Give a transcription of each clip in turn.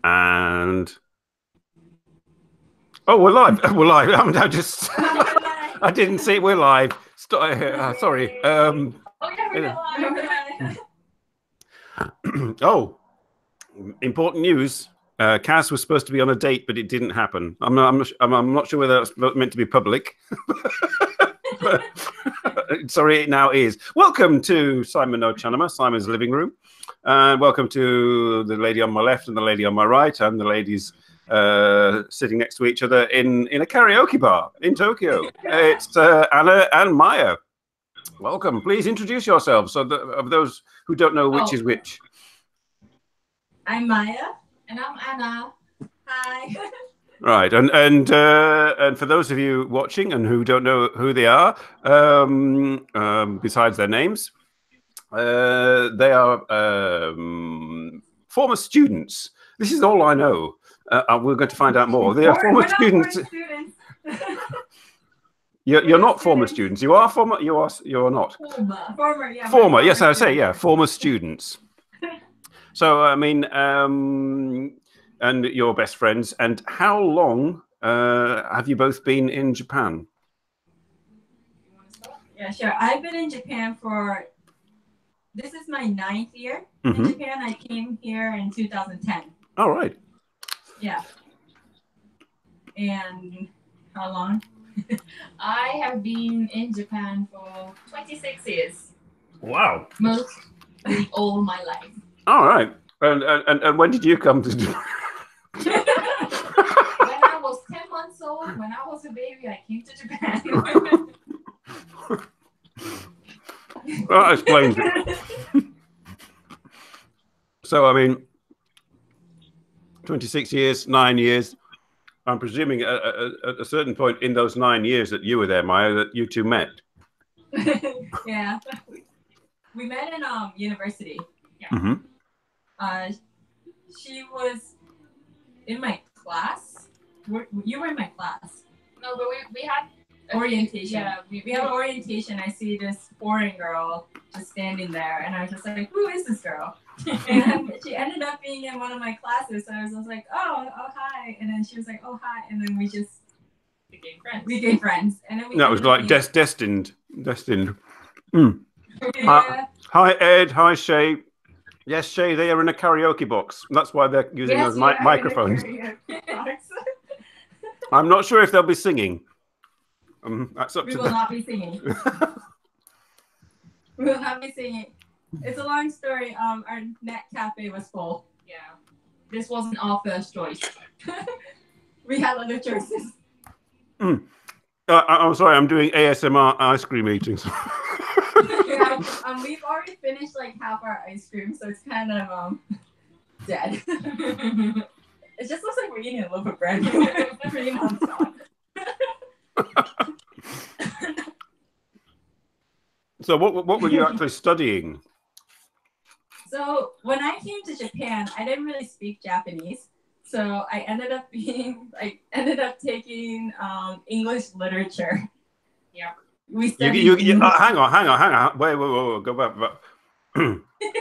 And oh, we're live. We're live. I just I didn't see we're live. Sorry. Oh, important news. Kaz was supposed to be on a date, but it didn't happen. I'm not sure whether that's meant to be public. But, sorry, it now is. Welcome to Simon no茶の間, Simon's living room. And welcome to the lady on my left and the lady on my right, and the ladies sitting next to each other in a karaoke bar in Tokyo. It's Anna and Maya. Welcome. Please introduce yourselves. So of those who don't know which is which. I'm Maya. And I'm Anna. Hi. Right, and for those of you watching and who don't know who they are, besides their names, they are former students. This is all I know. We're going to find out more. They are former students. You're not former students. You are former. You're not. Former. Yeah. Former. Yes, I say yeah. Former students. So I mean, and your best friends. And how long have you both been in Japan? Yeah, sure. I've been in Japan this is my 9th year in Japan. I came here in 2010. All right. Yeah. And how long? I have been in Japan for 26 years. Wow. Mostly all my life. All right. And when did you come to Japan? When I was 10 months old, when I was a baby, I came to Japan. That explains it. So, I mean, 26 years, 9 years. I'm presuming at a certain point in those 9 years that you were there, Maya, that you two met. Yeah. We met in university. Yeah. Mm-hmm. She was in my class. You were in my class. No, but we had orientation. Yeah, we had orientation. I see this foreign girl just standing there, and I was just like, "Who is this girl?" And she ended up being in one of my classes. So I was just like, "Oh, hi," and then she was like, "Oh, hi," and then we just became friends. And then that was like destined. Mm. Yeah. Hi, Ed. Hi, Shay. Yes, Shay, they are in a karaoke box. That's why they're using those microphones. I'm not sure if they'll be singing. That's up to them. We will not be singing. We will not be singing. It's a long story. Our net cafe was full. Yeah. This wasn't our first choice. We had other choices. I'm sorry, I'm doing ASMR ice cream eating. Yeah, we've already finished like half our ice cream, so it's kind of dead. It just looks like we're eating a loaf of bread. Cream on top. So what were you actually studying? So when I came to Japan, I didn't really speak Japanese. So I ended up taking English literature. Yeah. We studied hang on. Wait, go back.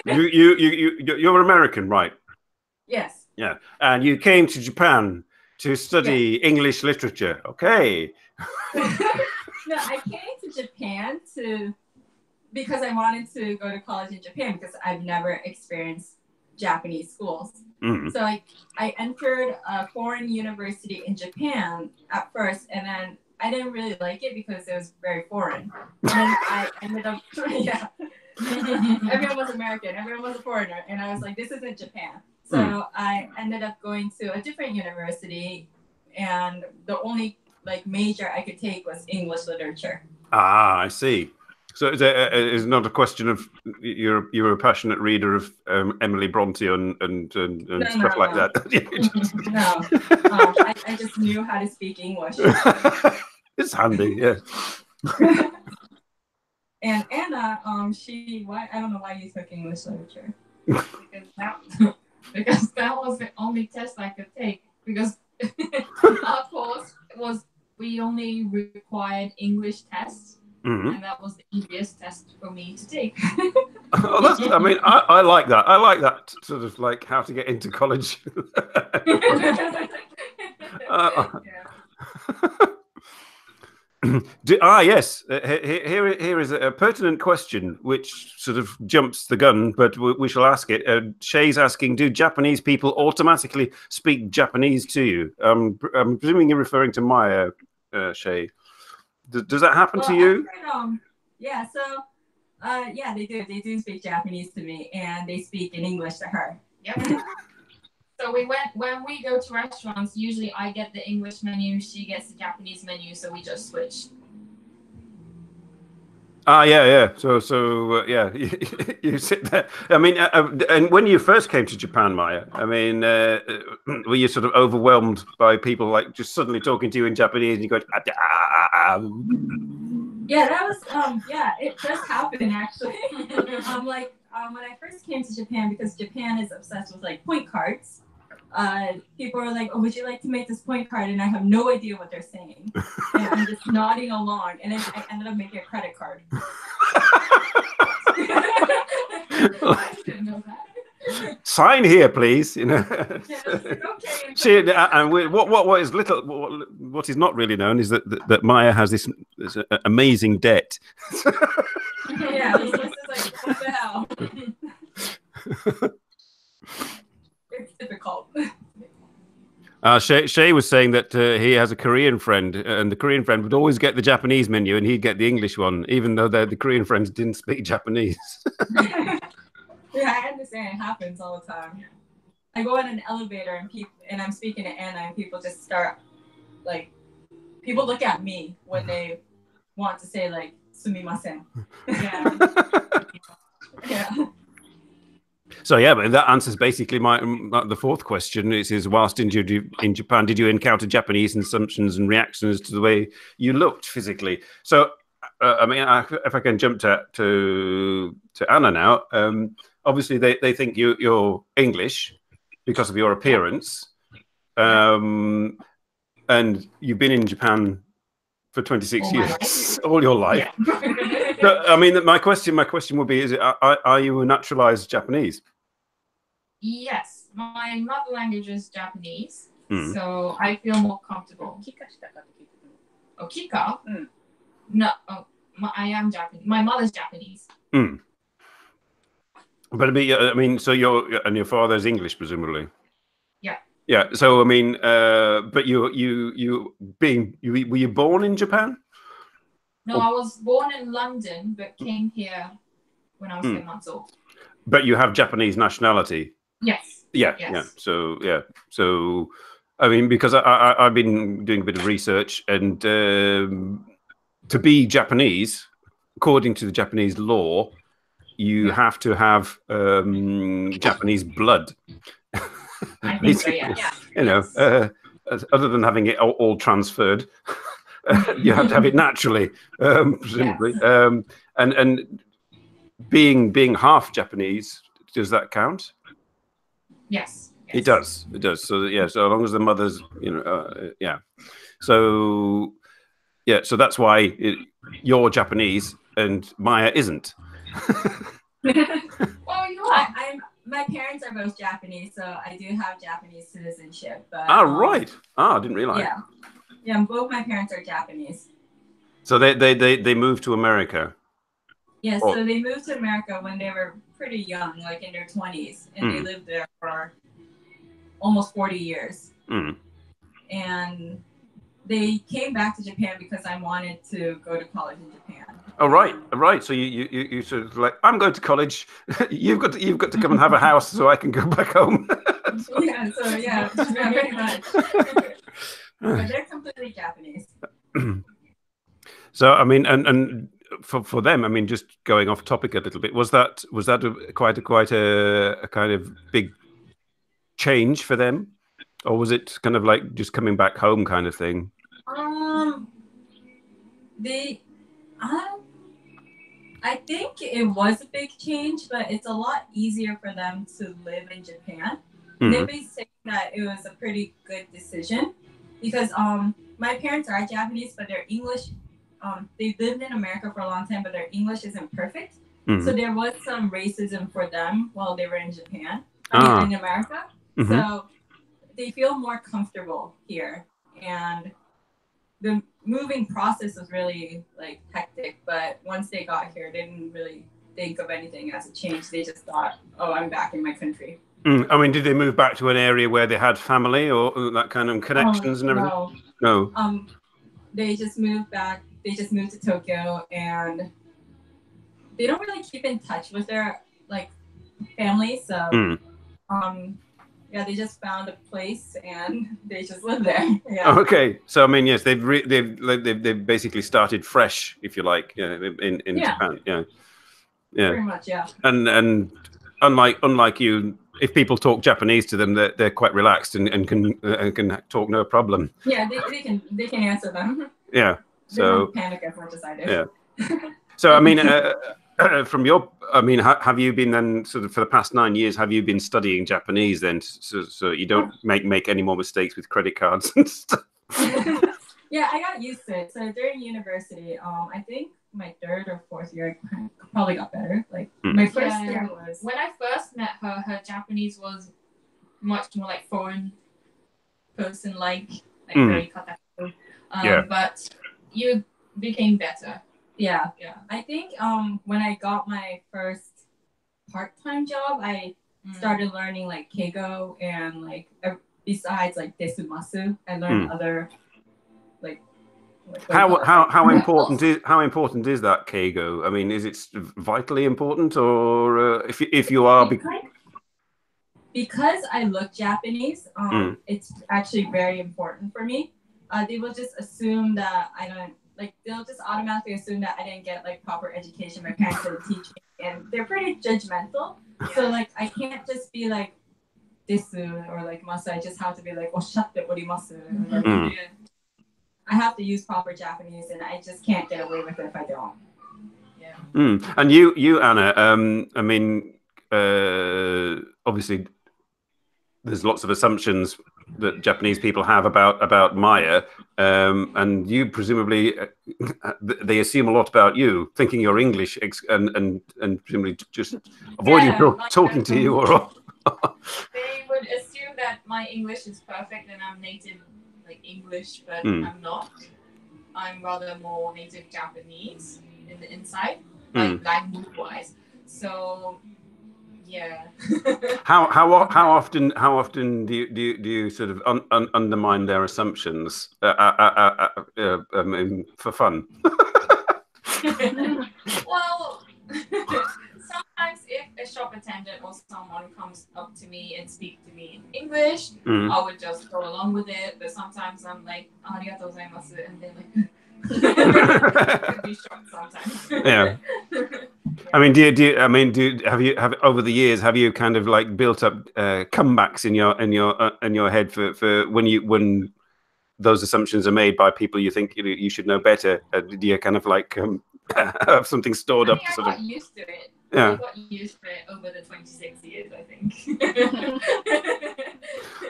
You're American, right? Yes. Yeah. And you came to Japan to study English literature. Okay. No, I came to Japan because I wanted to go to college in Japan because I've never experienced Japanese schools. Mm-hmm. So I entered a foreign university in Japan at first, and then I didn't really like it because it was very foreign. And then I ended up, everyone was American, everyone was a foreigner, and I was like, this isn't Japan. So I ended up going to a different university, and the only major I could take was English literature. Ah, I see. So it's not a question of you're a passionate reader of Emily Bronte and stuff like that. No, I just knew how to speak English. It's handy, yeah. And Anna, I don't know why you took English literature. Because that was the only test I could take. Because our course we only required English tests. Mm-hmm. And that was the easiest test for me to take. Oh, that's, I mean, I like that. I like that sort of like how to get into college. Yes. Here is a pertinent question, which sort of jumps the gun, but we shall ask it. Shay's asking, do Japanese people automatically speak Japanese to you? I'm presuming you're referring to Maya, Shay. Does that happen to you? Yeah, so yeah, they do. They do speak Japanese to me, and they speak in English to her. Yep. So when we go to restaurants, usually I get the English menu, she gets the Japanese menu, so we just switch. Yeah. So yeah, you sit there. I mean, and when you first came to Japan, Maya, I mean, were you sort of overwhelmed by people like just suddenly talking to you in Japanese and you go, Yeah, that was yeah, it just happened actually. Like when I first came to Japan, because Japan is obsessed with like point cards. People are like, "Oh, would you like to make this point card?" And I have no idea what they're saying, and I'm just nodding along. And then I ended up making a credit card. I didn't know that. Sign here, please. You know. Yeah, okay. See, and what is not really known is that Maya has this amazing debt. Yeah, this is like, what the hell? It's difficult. Shay was saying that he has a Korean friend, and the Korean friend would always get the Japanese menu, and he'd get the English one, even though the Korean friends didn't speak Japanese. Yeah, I understand. It happens all the time. I go in an elevator and I'm speaking to Anna, and people just start like, people look at me when they want to say like "sumimasen." Yeah. Yeah. So yeah, but that answers basically the fourth question. It is, whilst in Japan, did you encounter Japanese assumptions and reactions to the way you looked physically? So, I mean, if I can jump to Anna now, obviously they think you're English because of your appearance, and you've been in Japan for 26 years, all your life. Yeah. So, I mean, my question would be: are you a naturalized Japanese? Yes, my mother language is Japanese, so I feel more comfortable. Oh, Kika? No, I am Japanese. My mother's Japanese. But I mean, so your father's English, presumably. Yeah. Yeah. So I mean, but were you born in Japan? No, I was born in London, but came here when I was 10 months old. But you have Japanese nationality. Yes. Yeah. Yes. Yeah. So I mean, because I've been doing a bit of research, and to be Japanese, according to the Japanese law, you have to have Japanese blood. I think so, yeah. You know, other than having it all transferred, you have to have it naturally, presumably. Yes. And being half Japanese, does that count? Yes. It does. So yeah, so long as the mother's, yeah. So yeah, so that's why you're Japanese and Maya isn't. Well, you are. My parents are both Japanese, so I do have Japanese citizenship. But right. I didn't realize. Yeah. Both my parents are Japanese. So they moved to America. Yeah, so they moved to America when they were pretty young, like in their 20s, and they lived there for almost 40 years. And they came back to Japan because I wanted to go to college in Japan. Oh, right. So you sort of like, I'm going to college. You've got to come and have a house so I can go back home. Yeah. So yeah, very much. But they're completely Japanese. So I mean, and for them, I mean, just going off topic a little bit, was that quite a kind of big change for them, or was it kind of like just coming back home kind of thing? I think it was a big change, but it's a lot easier for them to live in Japan. They've been saying that it was a pretty good decision because my parents are Japanese, but their English, they lived in America for a long time, but their English isn't perfect. So there was some racism for them while they were in Japan, in America. So they feel more comfortable here, and the moving process was really like hectic. But once they got here, they didn't really think of anything as a change. They just thought, "Oh, I'm back in my country." I mean, did they move back to an area where they had family or that kind of connections and everything? No. They just moved back. They just moved to Tokyo, and they don't really keep in touch with their like family. So, yeah, they just found a place and they just live there. Yeah. Okay, so I mean, yes, they've basically started fresh, if you like, in Japan. Yeah. Pretty much, yeah. And unlike you, if people talk Japanese to them, they're quite relaxed and can talk no problem. Yeah, they can answer them. Yeah. They don't panic as much as I do. Yeah. So I mean, have you been then sort of for the past 9 years? Have you been studying Japanese then, so you don't make any more mistakes with credit cards and stuff? Yeah, I got used to it. So during university, I think my 3rd or 4th year, I probably got better. Like my first year was when I first met her. Her Japanese was much more like foreign person, like very katakana. But you became better. Yeah. I think when I got my first part-time job, I started learning like keigo and like besides like desumasu, I learned other like. How important is that keigo? I mean, is it vitally important, or if you are because I look Japanese, it's actually very important for me. They will just assume that I don't. Like they'll just automatically assume that I didn't get like proper education. My parents didn't teach me, and they're pretty judgmental. So like I can't just be like desu or like masu. I just have to be like oshatte orimasu. I have to use proper Japanese, and I just can't get away with it if I don't. Yeah. And you Anna, I mean, obviously, there's lots of assumptions that Japanese people have about Maya, and you presumably they assume a lot about you, thinking you're English, and presumably just avoiding talking to you, or they would assume that my English is perfect and I'm native like English, but I'm not. I'm rather more native Japanese in the inside, like language wise. So. Yeah. How often do you sort of undermine their assumptions for fun? Well, sometimes if a shop attendant or someone comes up to me and speaks to me in English, I would just go along with it. But sometimes I'm like, "Arigatou gozaimasu," and then like. Could be shocked sometimes. Yeah. I mean, have you over the years have you kind of like built up comebacks in your head for when those assumptions are made by people you think you should know better? Do you kind of like have something stored up? I got used to it. Yeah. I got used to it over the 26 years, I think.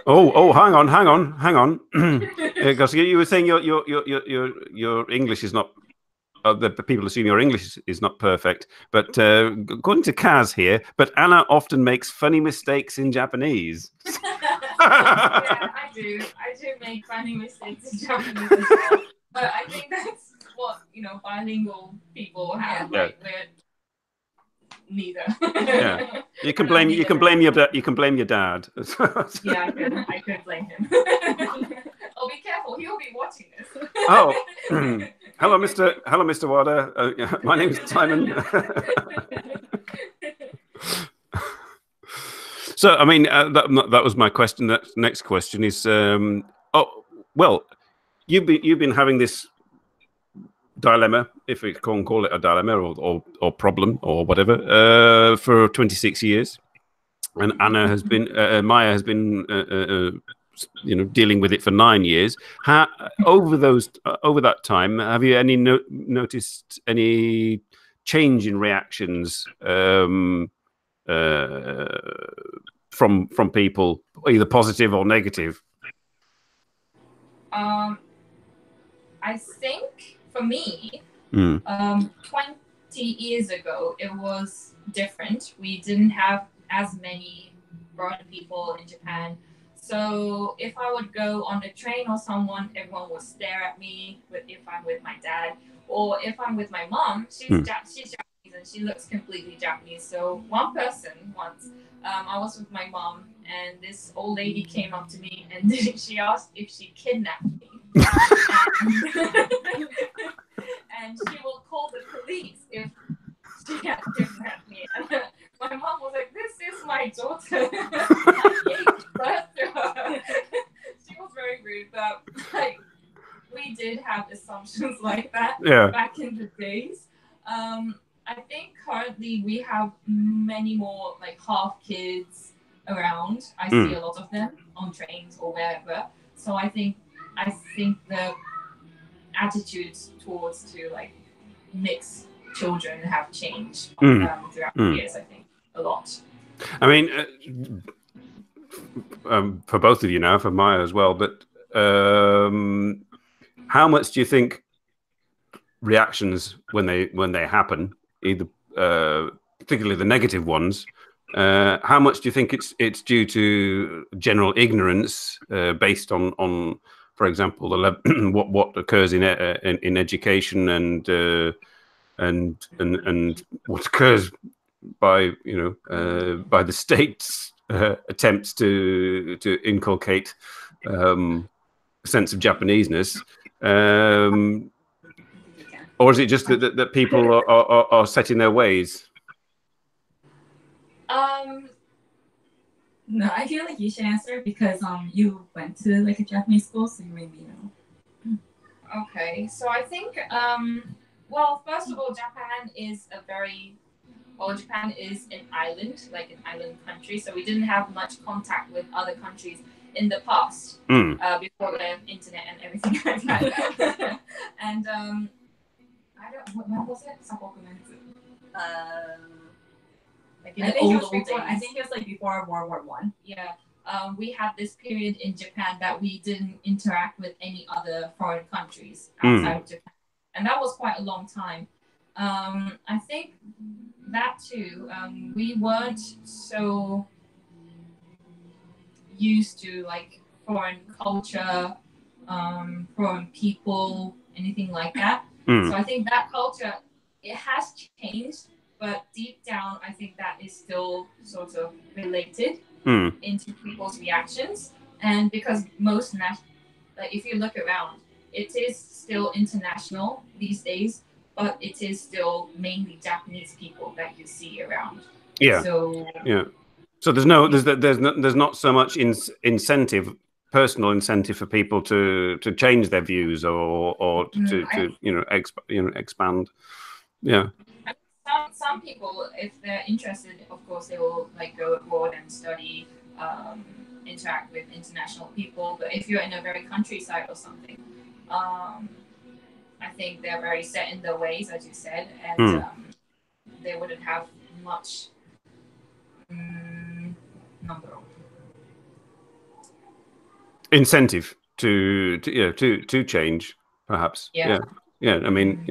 Oh, hang on. Because you were saying your English is not. The people assume your English is not perfect, but according to Kaz here, but Anna often makes funny mistakes in Japanese. Yeah, I do. I do make funny mistakes in Japanese as well. But I think that's what bilingual people have. Like we're neither. Yeah. You can blame your dad. Yeah, I could blame him. Oh, be careful! He'll be watching this. Oh, hello, Mr. Wada. My name is Simon. So, I mean, that was my question. That next question is, you've been having this dilemma, if we can call it a dilemma or problem or whatever, for 26 years, and Maya has been dealing with it for 9 years. Over that time, have you noticed any change in reactions from people, either positive or negative? I think for me, 20 20 years ago, it was different. We didn't have as many foreign people in Japan. So if I would go on the train or someone, everyone would stare at me if I'm with my dad. Or if I'm with my mom, she's Japanese and she looks completely Japanese. So one person once, I was with my mom and this old lady came up to me and she asked if she kidnapped me. And she will call the police if she had kidnapped me. And my mom was like, "This is my daughter. I gave birth to her." She was very rude, but like we did have assumptions like that back in the days. I think currently we have many more like half kids around. I see a lot of them on trains or wherever. So I think the attitudes towards to like mix children have changed throughout the years. I think a lot. I mean, for both of you now, for Maya as well. But how much do you think reactions when they happen, either particularly the negative ones, how much do you think it's due to general ignorance based on for example, what occurs in education and what occurs by by the state's attempts to inculcate a sense of Japaneseness, or is it just that people are set in their ways? No, I feel like you should answer because you went to like a Japanese school, so you maybe know. Okay, so I think well, first of all, Japan is an island, like an island country, so we didn't have much contact with other countries in the past before the internet and everything like that. And I don't. When was it? Like I think it was like before World War I. Yeah. We had this period in Japan that we didn't interact with any other foreign countries outside of Japan. And that was quite a long time. I think that too, we weren't so used to like foreign culture, foreign people, anything like that. So I think that culture, it has changed, but deep down, I think that is still sort of related into people's reactions. And because like if you look around, it is still international these days, but it is still mainly Japanese people that you see around. Yeah. So yeah. So there's not so much personal incentive for people to change their views or to expand. Yeah. Some people, if they're interested, of course, they will like go abroad and study, interact with international people. But if you're in a very countryside or something, I think they're very set in their ways, as you said, and they wouldn't have much incentive to change, perhaps. Yeah, I mean,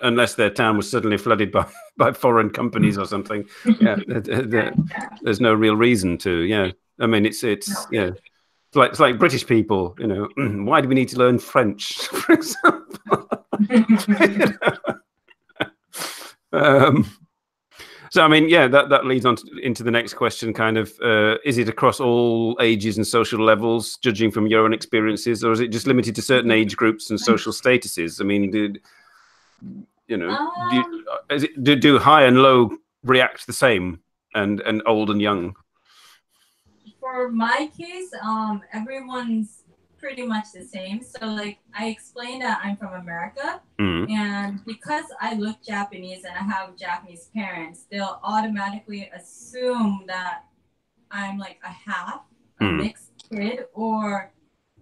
unless their town was suddenly flooded by foreign companies or something. Yeah, there's no real reason to. Yeah, I mean, it's like British people. Why do we need to learn French, for example? So I mean, yeah, that leads on into the next question. Kind of, is it across all ages and social levels, judging from your own experiences, or is it just limited to certain age groups and social statuses? I mean, do high and low react the same, and old and young? For my case, everyone's pretty much the same. So like I explained that I'm from America, and because I look Japanese and I have Japanese parents, they'll automatically assume that I'm like a mixed kid or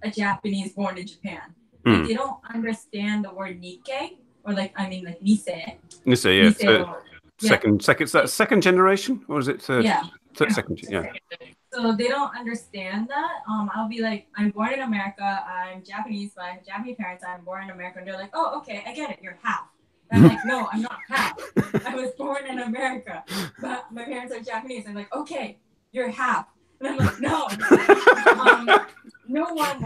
a Japanese born in Japan. Like they don't understand the word Nikkei or like Nisei. Nisei, yeah. Second generation, or is it third? Second, yeah. So they don't understand that. I'll be like, I'm born in America. I'm Japanese, but I have Japanese parents. I'm born in America. And they're like, oh, okay, I get it. You're half. And I'm like, no, I'm not half. I was born in America, but my parents are Japanese. I'm like, okay, you're half. And I'm like, no. No one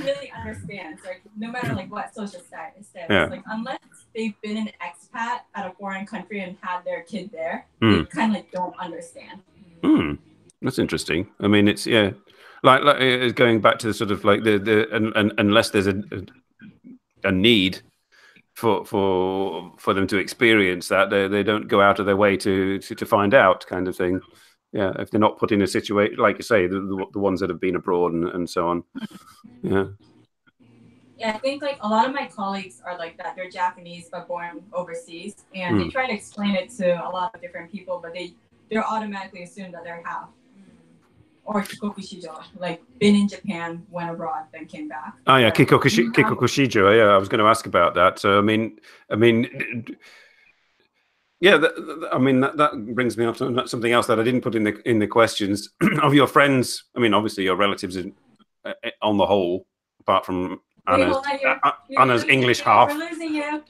really understands. Like, no matter like what social status. Like, unless they've been an expat at a foreign country and had their kid there, they kind of like don't understand. That's interesting. I mean, it's like going back to the sort of like unless there's a need for them to experience that, they don't go out of their way to find out, kind of thing. Yeah, if they're not put in a situation, like you say, the ones that have been abroad and so on. Yeah. Yeah, I think like a lot of my colleagues are like that. They're Japanese but born overseas, and they try to explain it to a lot of different people, but they're automatically assumed that they're half. Or kikoku shijo, like been in Japan, went abroad, then came back. Oh yeah, kikoku shijo. Yeah, I was going to ask about that. So I mean, yeah, I mean that brings me up to something else that I didn't put in the questions of your friends. I mean, obviously your relatives on the whole, apart from Anna's English half. We're losing you.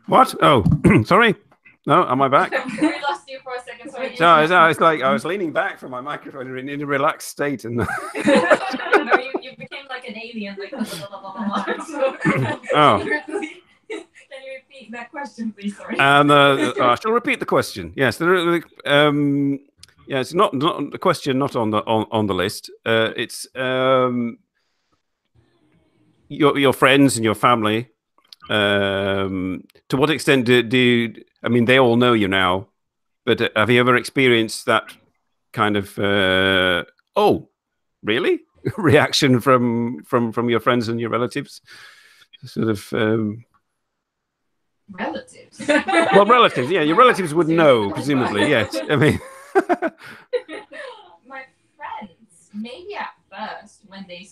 What? Oh, sorry. No, am I back? We lost you for a second. Sorry. No, it's like I was leaning back from my microphone in a relaxed state, and no, you became like an alien, like. Oh. Can you repeat that question, please? Sorry. I shall repeat the question. Yes, it's not the question, not on the list. It's your friends and your family. To what extent do you, I mean, they all know you now, but have you ever experienced that kind of oh, really reaction from your friends and your relatives? Sort of. Relatives. Well, relatives, yeah. Your relatives would know, presumably, yes. I mean, my friends, maybe at first when they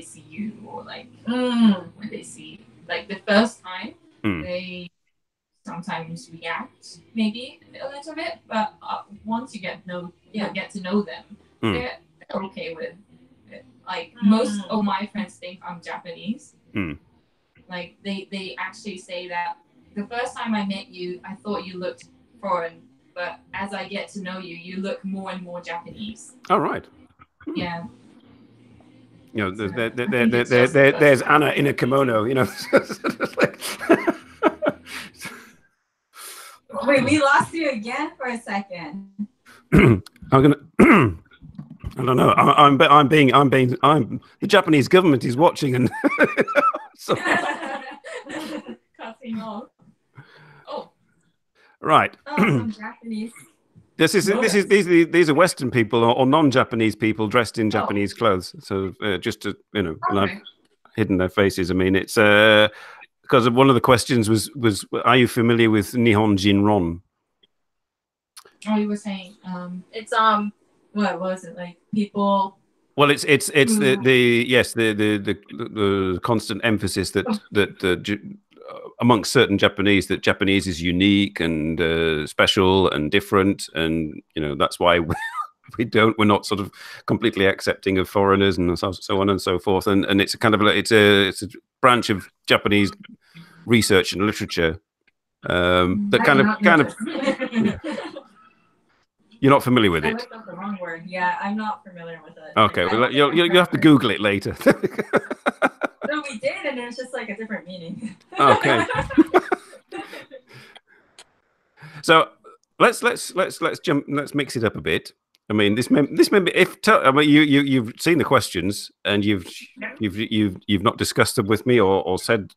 see you, or like when they see like the first time, they sometimes react maybe a little bit, but once you get to know them, they're okay with it. Like most of my friends think I'm Japanese. Like they actually say that the first time I met you, I thought you looked foreign, but as I get to know you, you look more and more Japanese. Oh, right. Yeah. You know, there's Anna in a kimono, you know. Wait, we lost you again for a second. I'm gonna. I don't know. I'm the Japanese government is watching and. So. Cutting off. Oh. Right. Oh, I'm Japanese. These are Western people or non-Japanese people dressed in Japanese clothes. So just to and I've hidden their faces. I mean, it's because one of the questions was are you familiar with Nihon Jinron? Oh, you were saying it's what was it like people? Well, it's the constant emphasis that amongst certain Japanese that Japanese is unique and special and different, and you know that's why we're not sort of completely accepting of foreigners and so on and so forth, and it's a kind of it's a branch of Japanese research and literature that kind of. You're not familiar with it? I looked up the wrong word. Yeah, I'm not familiar with it. Okay, well, you'll have to Google it later. No, we did, and it was just like a different meaning. Okay. So let's jump. Let's mix it up a bit. I mean, this may be you've seen the questions and you've not discussed them with me or said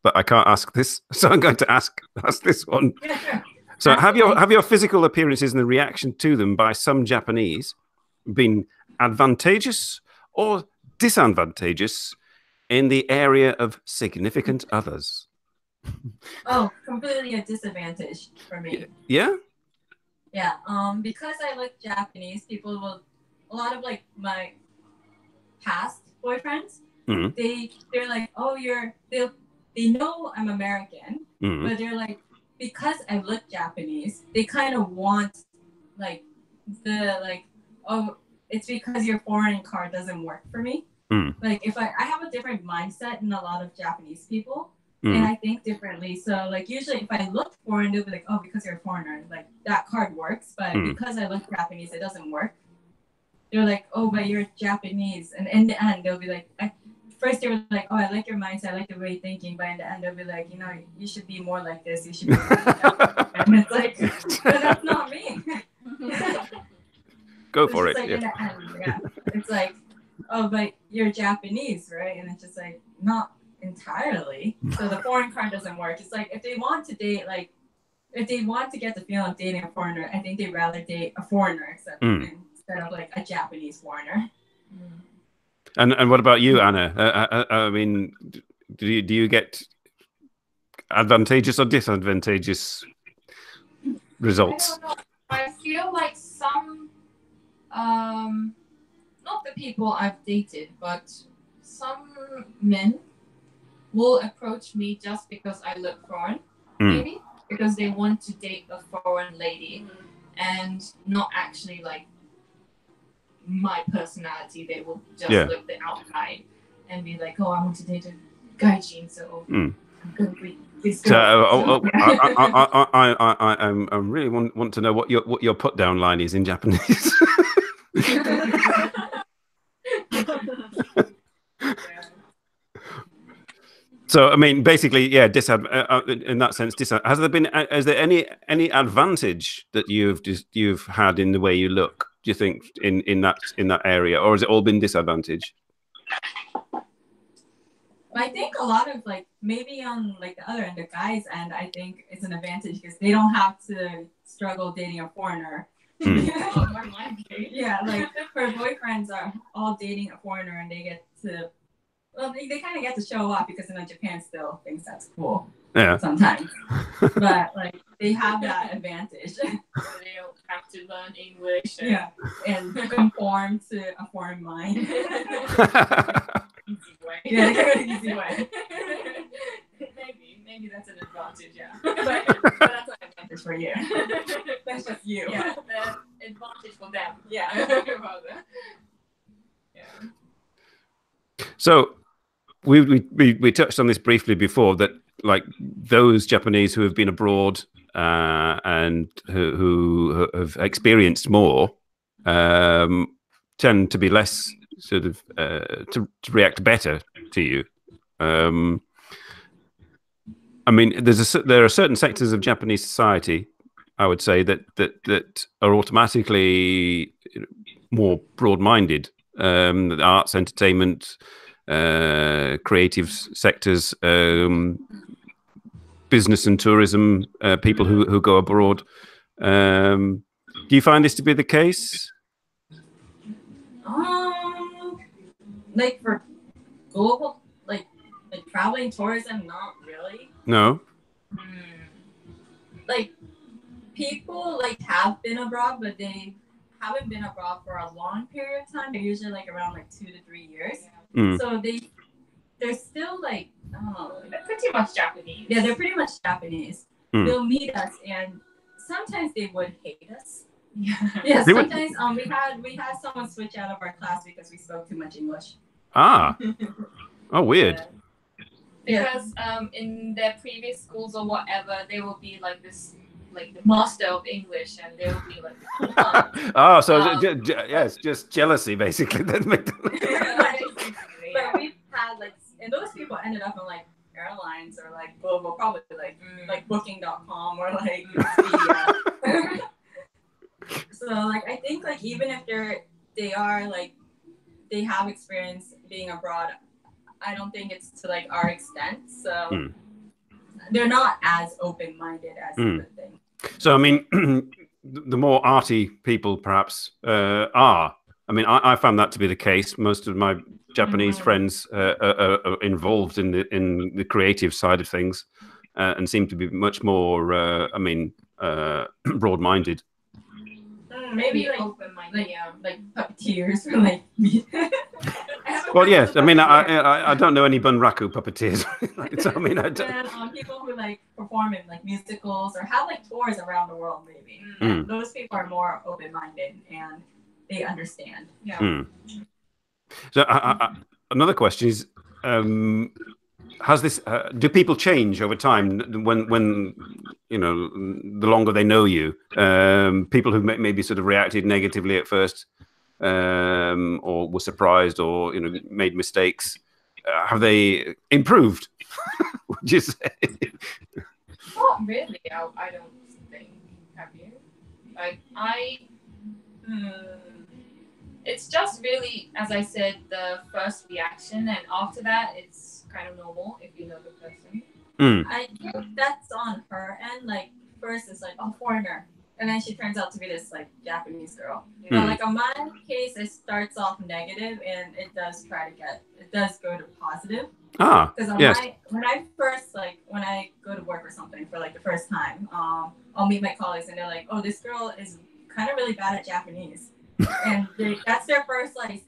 that I can't ask this, so I'm going to ask this one. Yeah, sure. So have your physical appearances and the reaction to them by some Japanese been advantageous or disadvantageous in the area of significant others? Oh, completely a disadvantage for me. Yeah? Yeah. Because I look Japanese, people will a lot of like my past boyfriends, they're like, oh, they know I'm American, but they're like, because I look Japanese, they kind of want oh, it's because your foreign card doesn't work for me. Like if I have a different mindset than a lot of Japanese people, and I think differently. So like usually if I look foreign, they'll be like, oh, because you're a foreigner, like that card works. But because I look Japanese, it doesn't work. They're like, oh, but you're Japanese. And in the end, they'll be like, first they were like, oh, I like your mindset, I like the way you're thinking. But in the end, they'll be like, you know, you should be more like this. You should be more like that. And it's like, but that's not me. Go for it. Like, in the end, it's like, oh, but you're Japanese, right? And it's just like, not entirely. So the foreign card doesn't work. It's like if they want to date, like if they want to get the feeling of dating a foreigner, I think they'd rather date a foreigner instead of like a Japanese foreigner. And what about you, Anna? I mean, do you get advantageous or disadvantageous results? I don't know. I feel like some, not the people I've dated, but some men will approach me just because I look foreign, maybe because they want to date a foreign lady and not actually like my personality. They will just look the outside and be like, oh, I want to date a gaijin, so I'm going to be this girl. So I really want to know what your put down line is in Japanese. So I mean, basically, yeah. In that sense, has there any advantage that you've had in the way you look? Do you think in that area, or has it all been disadvantage? I think a lot of like maybe on like the other end, the guys' end, I think it's an advantage because they don't have to struggle dating a foreigner. Yeah, like her boyfriends are all dating a foreigner, and they get to. Well, they kind of get to show off because Japan still thinks that's cool. Yeah. Sometimes, but like they have that advantage. They don't have to learn English. And conform to a foreign mind. Easy way. Yeah, easy way. Maybe that's an advantage. Yeah, but that's an advantage for you. That's just you. Yeah, the advantage for them. Yeah. So. We touched on this briefly before that like those Japanese who have been abroad and who have experienced more tend to be less sort of to react better to you. I mean, there are certain sectors of Japanese society, I would say, that are automatically more broad-minded. The arts, entertainment, creative sectors, business and tourism, people who go abroad. Do you find this to be the case? Like for global, like traveling tourism, not really. No. Like people like have been abroad, but they haven't been abroad for a long period of time. They're usually like around like 2 to 3 years. So they're still like, they're pretty much Japanese. Yeah, they're pretty much Japanese. They'll meet us, and sometimes they would hate us. Yeah. Sometimes we had someone switch out of our class because we spoke too much English. Oh, weird. Because in their previous schools or whatever, they will be like this. Like the master of English, and they will be like, oh, so it's just jealousy, basically. But we've had like, and those people ended up in like airlines or like global, probably like Booking.com or like So like I think like even if they are like they have experience being abroad, I don't think it's to like our extent. So they're not as open-minded as you would think. So, I mean, the more arty people perhaps are. I mean, I found that to be the case. Most of my Japanese friends are involved in the creative side of things and seem to be much more, broad-minded. Maybe like open-minded, like puppeteers or like. Well, yes. I mean, I don't know any bunraku puppeteers. So, I mean, I don't. And people who like perform in like musicals or have like tours around the world, maybe. Those people are more open-minded and they understand. Yeah. So, another question is, has this? Do people change over time when you know, the longer they know you? People who maybe sort of reacted negatively at first, or were surprised, or you know, made mistakes. Have they improved? Would you say? Not really. I don't think. Have you? Like it's just really, as I said, the first reaction, and after that, it's kind of normal if you know the person. I think that's on her end. Like first, it's like foreigner, and then she turns out to be this like Japanese girl. But like on my case, it starts off negative, and it does go to positive. Because when I first when I go to work or something for like the first time, I'll meet my colleagues and they're like, "Oh, this girl is kind of really bad at Japanese," and that's their first like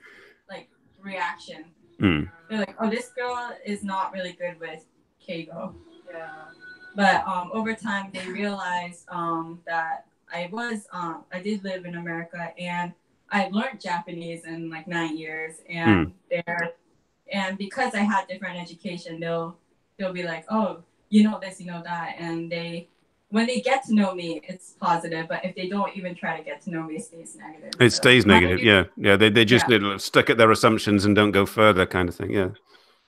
reaction. They're like, "Oh, this girl is not really good with Keigo." Yeah. But over time, they realized that I did live in America and I learned Japanese in like 9 years, and and because I had different education, they'll be like, "Oh, you know this, you know that," and when they get to know me, it's positive. But if they don't even try to get to know me, it stays negative. It stays negative. Yeah. They just stuck at their assumptions and don't go further, kind of thing. Yeah.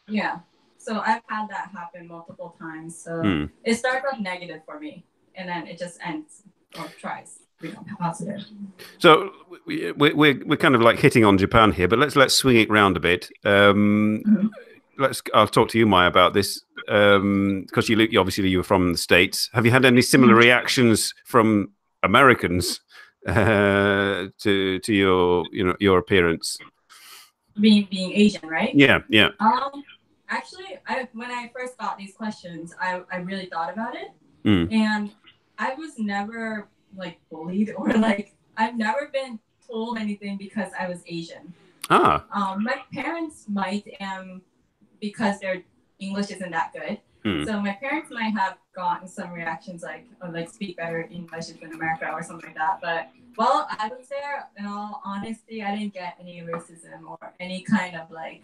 Yeah. So I've had that happen multiple times. So it starts off negative for me, and then it just ends or tries to become positive. So we're kind of like hitting on Japan here, but let's swing it round a bit. I'll talk to you, Maya, about this because you obviously you were from the States. Have you had any similar reactions from Americans to your appearance? Being Asian, right? Yeah. Actually, when I first got these questions, I really thought about it, and I was never like bullied or like I've never been told anything because I was Asian. My parents might, because their English isn't that good. So my parents might have gotten some reactions like speak better English in America or something like that. But while I was there, in all honesty, I didn't get any racism or any kind of like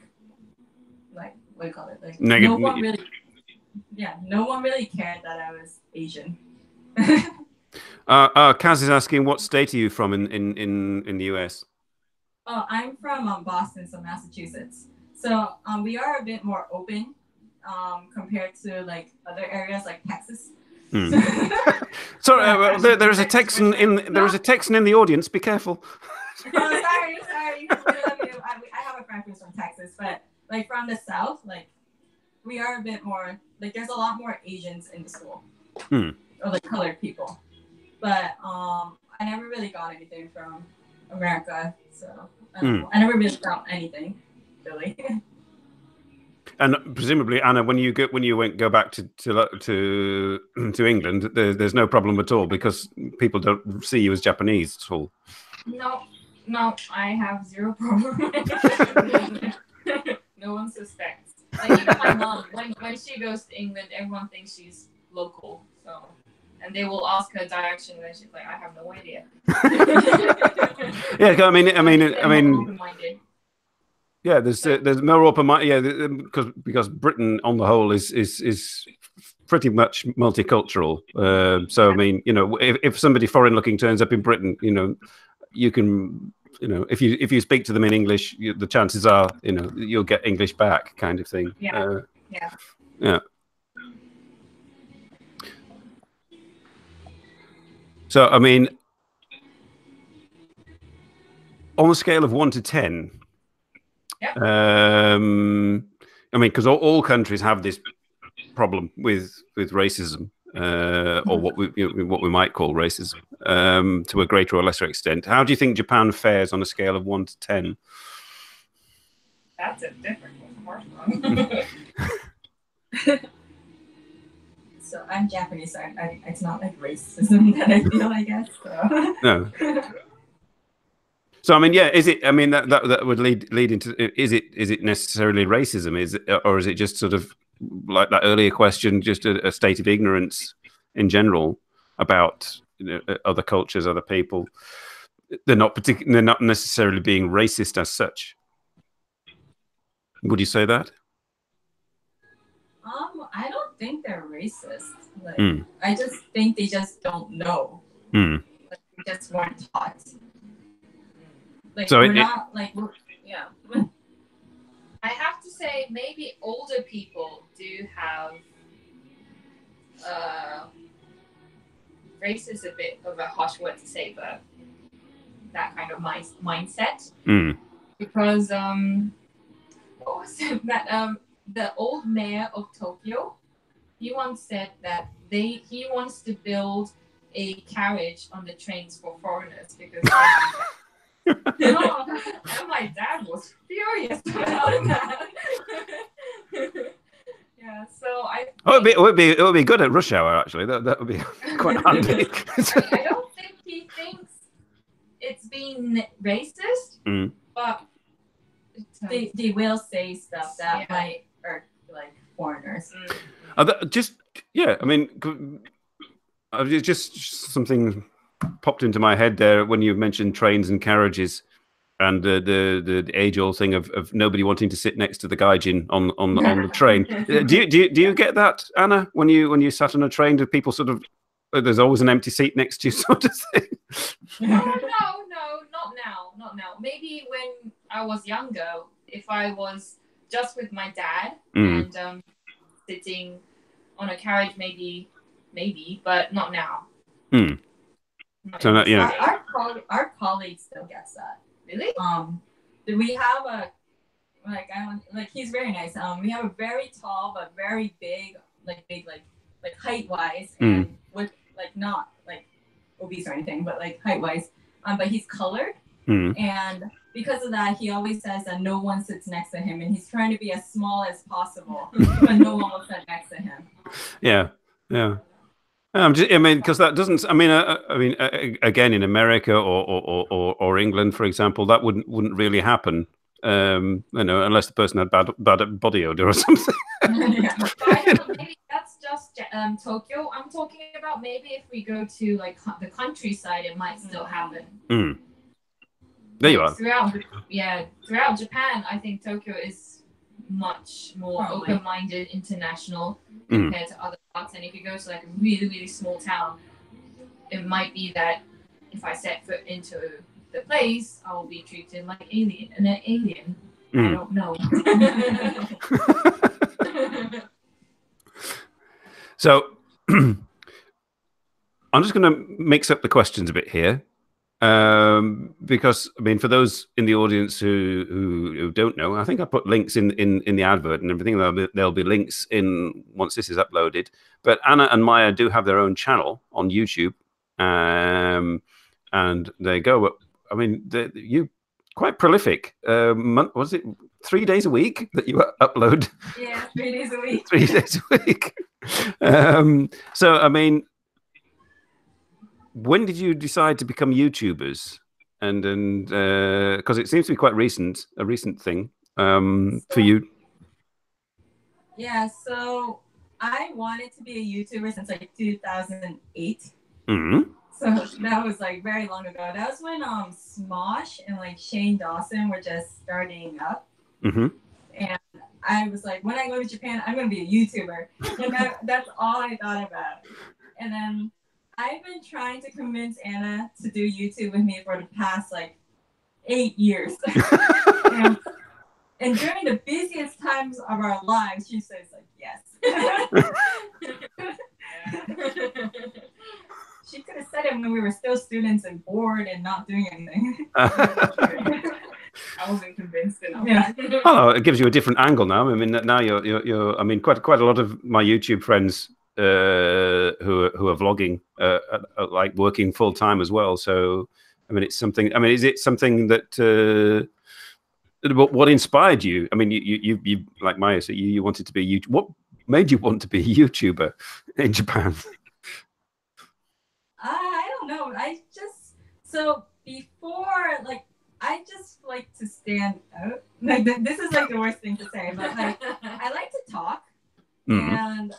what do you call it? Like negative. No one really cared that I was Asian. Kaz is asking, what state are you from in the US? Oh, I'm from Boston, so Massachusetts. So we are a bit more open compared to like other areas like Texas. Sorry, there is a Texan in the audience. Be careful. Oh, sorry. I love you. I have a friend who's from Texas, but like from the South, like we are a bit more like there's a lot more Asians in the school or like colored people. But I never really got anything from America, so I never really felt anything really. And presumably, Anna, when you go back to England, there's no problem at all because people don't see you as Japanese at all. No, I have zero problem. No one suspects. Like even my mom, when she goes to England, everyone thinks she's local. So, and they will ask her direction, and she's like, "I have no idea." Yeah, I mean. Yeah, there's more open mind. Yeah, because Britain on the whole is pretty much multicultural. So I mean, if somebody foreign looking turns up in Britain, you can, if you speak to them in English, the chances are, you'll get English back, kind of thing. Yeah. So I mean, on a scale of 1 to 10. I mean, because all countries have this problem with racism, or what we might call racism, to a greater or lesser extent. How do you think Japan fares on a scale of 1 to 10? That's a different one. So I'm Japanese, so it's not like racism that I feel, I guess. So. No. So I mean, yeah, is it? I mean, that would lead into is it necessarily racism? Or is it just sort of like that earlier question, just a state of ignorance in general about other cultures, other people? They're not necessarily being racist as such. Would you say that? think they're racist. Like, I just think they just don't know. Like, we just weren't taught. Like, so we're not like, yeah. I have to say, maybe older people do have race is a bit of a harsh word to say, but that kind of mindset. Because what was it? That the old mayor of Tokyo, he once said that he wants to build a carriage on the trains for foreigners because. And my dad was furious about that. Yeah, so it would be good at rush hour actually. That would be quite handy. I don't think he thinks it's being racist, but they will say stuff that might hurt like foreigners. I mean, just something popped into my head there when you mentioned trains and carriages and the age-old thing of nobody wanting to sit next to the gaijin on the train. Do you get that, Anna? When you sat on a train, do people sort of there's always an empty seat next to you sort of thing? No, not now. Maybe when I was younger, if I was just with my dad and sitting on a carriage, maybe, but not now. So our colleague still gets that. Really? We have he's very nice. We have a very tall but very big height wise and with not like obese or anything, but like height wise. But he's colored, and because of that, he always says that no one sits next to him, and he's trying to be as small as possible, but no one will sit next to him. Yeah. Because that doesn't. Again, in America or England, for example, that wouldn't really happen. Unless the person had bad body odor or something. I don't know, maybe that's just Tokyo. I'm talking about maybe if we go to like the countryside, it might still happen. There you are. Throughout Japan, I think Tokyo is much more open-minded, international compared to other parts. And if you go to like a really, really small town, it might be that if I set foot into the place, I will be treated like an alien. I don't know. So I'm just going to mix up the questions a bit here. Because for those in the audience who don't know, I think I put links in the advert and everything. There'll be links in once this is uploaded. But Anna and Maya do have their own channel on YouTube, and they go. You quite prolific. Was it 3 days a week that you upload? Yeah, 3 days a week. 3 days a week. So when did you decide to become YouTubers? And because it seems to be quite a recent thing for you. Yeah, so I wanted to be a YouTuber since like 2008. So that was like very long ago. That was when Smosh and like Shane Dawson were just starting up. And I was like, when I go to Japan, I'm going to be a YouTuber. And that's all I thought about. And then I've been trying to convince Anna to do YouTube with me for the past like 8 years. and during the busiest times of our lives, she says like, yes. She could have said it when we were still students and bored and not doing anything. I wasn't convinced enough. Yeah. Oh, it gives you a different angle now. Now you're quite a lot of my YouTube friends who are vlogging like working full time as well. So it's something. Is it something that what inspired you? You like Maya, so you wanted to be what made you want to be a YouTuber in Japan? I don't know. I just like to stand out. Like this is like the worst thing to say, but like I like to talk and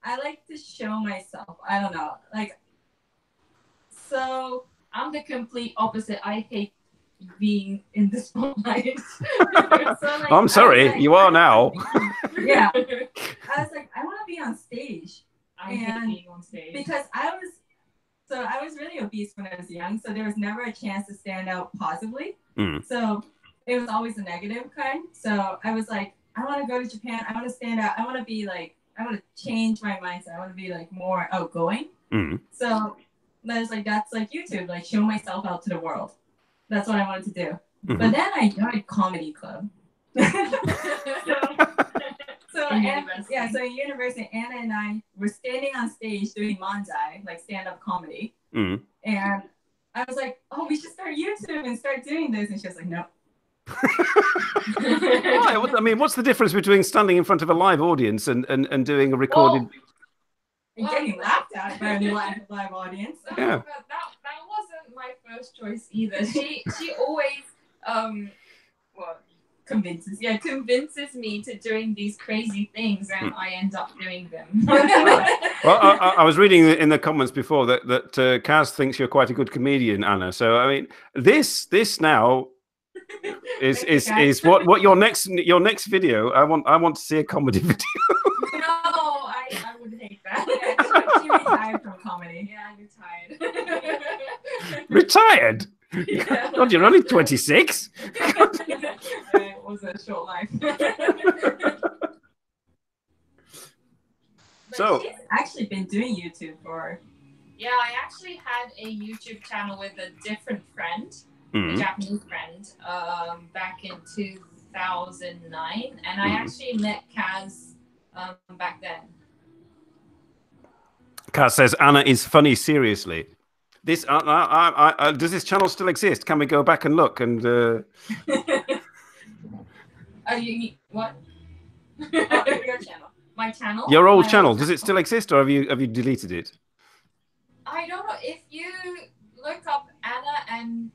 I like to show myself. I don't know. So I'm the complete opposite. I hate being in the spotlight. I'm sorry, you are now. Yeah. I was like, I want to be on stage. I hate being on stage. Because I was really obese when I was young, so there was never a chance to stand out positively. So it was always a negative kind. So I was like, I want to go to Japan. I want to stand out. I want to be like, I want to change my mindset. I want to be like more outgoing. So that's like YouTube, like show myself out to the world. That's what I wanted to do. But then I joined comedy club. So in university, Anna and I were standing on stage doing manzai, like stand-up comedy. And I was like, oh, we should start YouTube and start doing this. And she was like, no. Why? I mean, what's the difference between standing in front of a live audience and doing a recorded... And getting laughed at by a live audience. Yeah. But that wasn't my first choice either. She always convinces me to doing these crazy things, and I end up doing them. Well, I was reading in the comments before that Kaz thinks you're quite a good comedian, Anna. So I mean, this now is what your next video. I want to see a comedy video. No, I would hate that. She retired from comedy. Yeah, I retired. Retired? Yeah. God, you're only 26. It was a short life. So she's actually been doing YouTube for... Yeah, I actually had a YouTube channel with a different friend, a Japanese friend, back in 2009, and I actually met Kaz back then. Kaz says Anna is funny. Seriously, this does this channel still exist? Can we go back and look? And what? Your channel? My channel? Your old channel. Does it still exist, or have you deleted it? I don't know. If you look up Anna and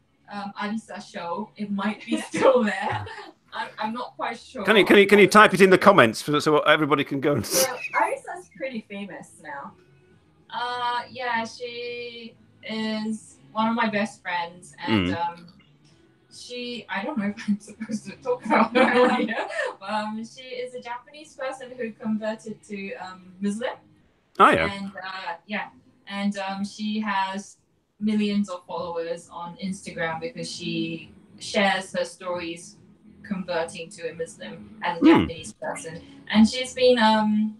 Arisa show, it might be still there. I'm not quite sure. Can you type it in the comments so everybody can go and see? So Arisa's pretty famous now. Yeah, she is one of my best friends, and I don't know if I'm supposed to talk about her here. She is a Japanese person who converted to Muslim. Oh yeah. And she has millions of followers on Instagram because she shares her stories converting to a Muslim as a Japanese person. And she's been on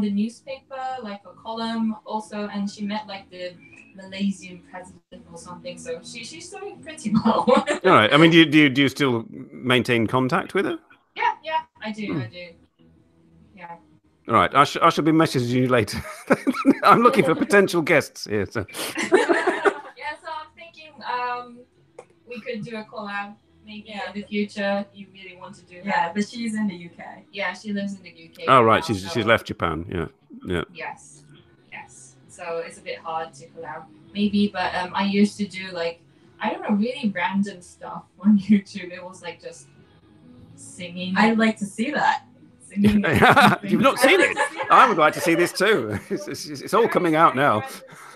the newspaper, like a column also, and she met like the Malaysian president or something. So she's doing pretty well. All right. I mean, do you still maintain contact with her? Yeah, I do. Yeah. All right. I shall be messaging you later. I'm looking for potential guests here. So. Yeah. So I'm thinking we could do a collab. Maybe in the future, you really want to do that. Yeah, but she's in the UK. Yeah, she lives in the UK. Oh, right. She's left Japan. Yeah. Yes. So it's a bit hard to collab. Maybe, but I used to do like, I don't know, really random stuff on YouTube. It was like just singing. I'd like to see that. Singing. You've not seen it? I would like to see this too. It's all coming out now.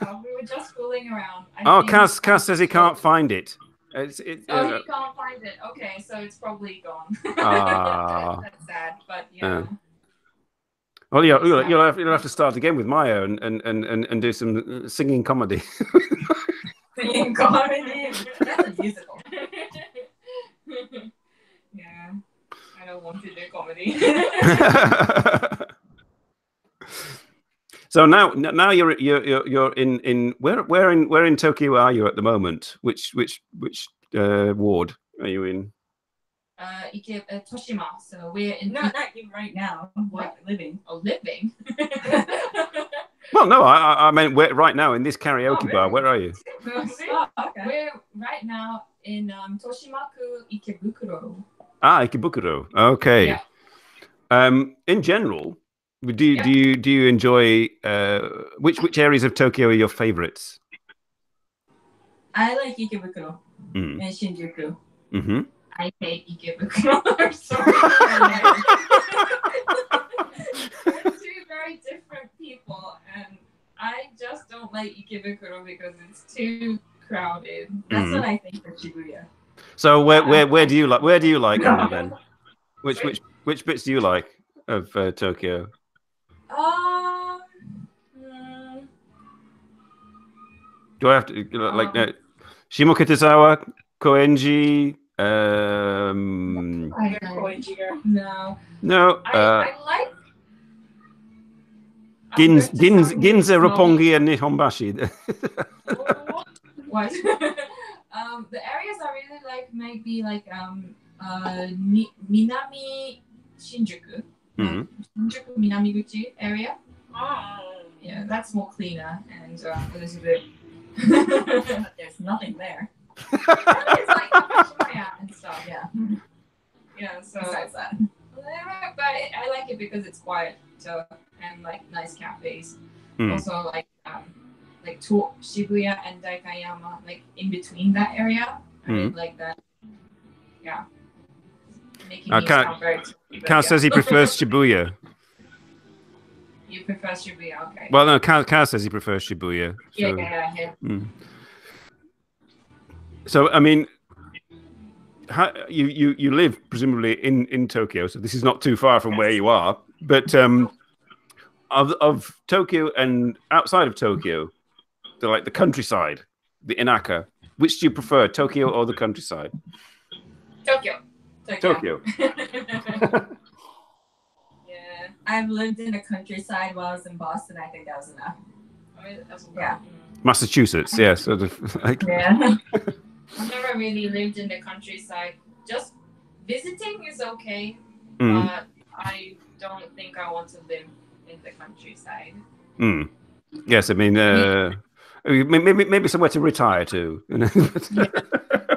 We were just fooling around. Kaz says he can't find it. You can't find it. Okay, so it's probably gone. That's sad, but yeah. Well, yeah, you'll have to start again with Maya and do some singing comedy. Singing comedy? That's a musical. Yeah, I don't want to do comedy. So now you're in where in Tokyo are you at the moment? Which ward are you in? Toshima. So we're in. No, not you right now. What? Living? Oh, living. Well, no, I meant right now in this karaoke bar. Where are you? Okay. We're right now in Toshimaku, Ikebukuro. Ah, Ikebukuro. Okay. Yeah. In general, do you enjoy which areas of Tokyo are your favorites? I like Ikebukuro and Shinjuku. Mm-hmm. I hate Ikebukuro. I'm sorry. We're two very different people, and I just don't like Ikebukuro because it's too crowded. That's what I think for Shibuya. So where do you like Anna then? Which bits do you like of Tokyo? Do I have to like Shimokitazawa, Koenji? Koenji girl. No. I like Ginza, Roppongi, and Nihonbashi. What? The areas I really like maybe like Minami Shinjuku, Shinjuku Minamiguchi area. Yeah, that's more cleaner and a little bit. There's nothing there. It's like Anna&Maya and stuff. Yeah. Yeah. So besides that, but I like it because it's quiet and like nice cafes. Also like Shibuya and Daikanyama, like in between that area. I really like that. Yeah. Making me sound very Kaz says he prefers Shibuya. You prefer Shibuya, okay. Well, no, Kaz says he prefers Shibuya. So, yeah. So, I mean, you live presumably in Tokyo, so this is not too far from where you are. But of Tokyo and outside of Tokyo, the countryside, the Inaka, which do you prefer, Tokyo or the countryside? Tokyo. Yeah, I've lived in the countryside while I was in Boston. I think that was enough. Yeah. Massachusetts, yeah, sort of like. Yeah. I've never really lived in the countryside. Just visiting is okay, but I don't think I want to live in the countryside. Yes, I mean, maybe somewhere to retire to. You know?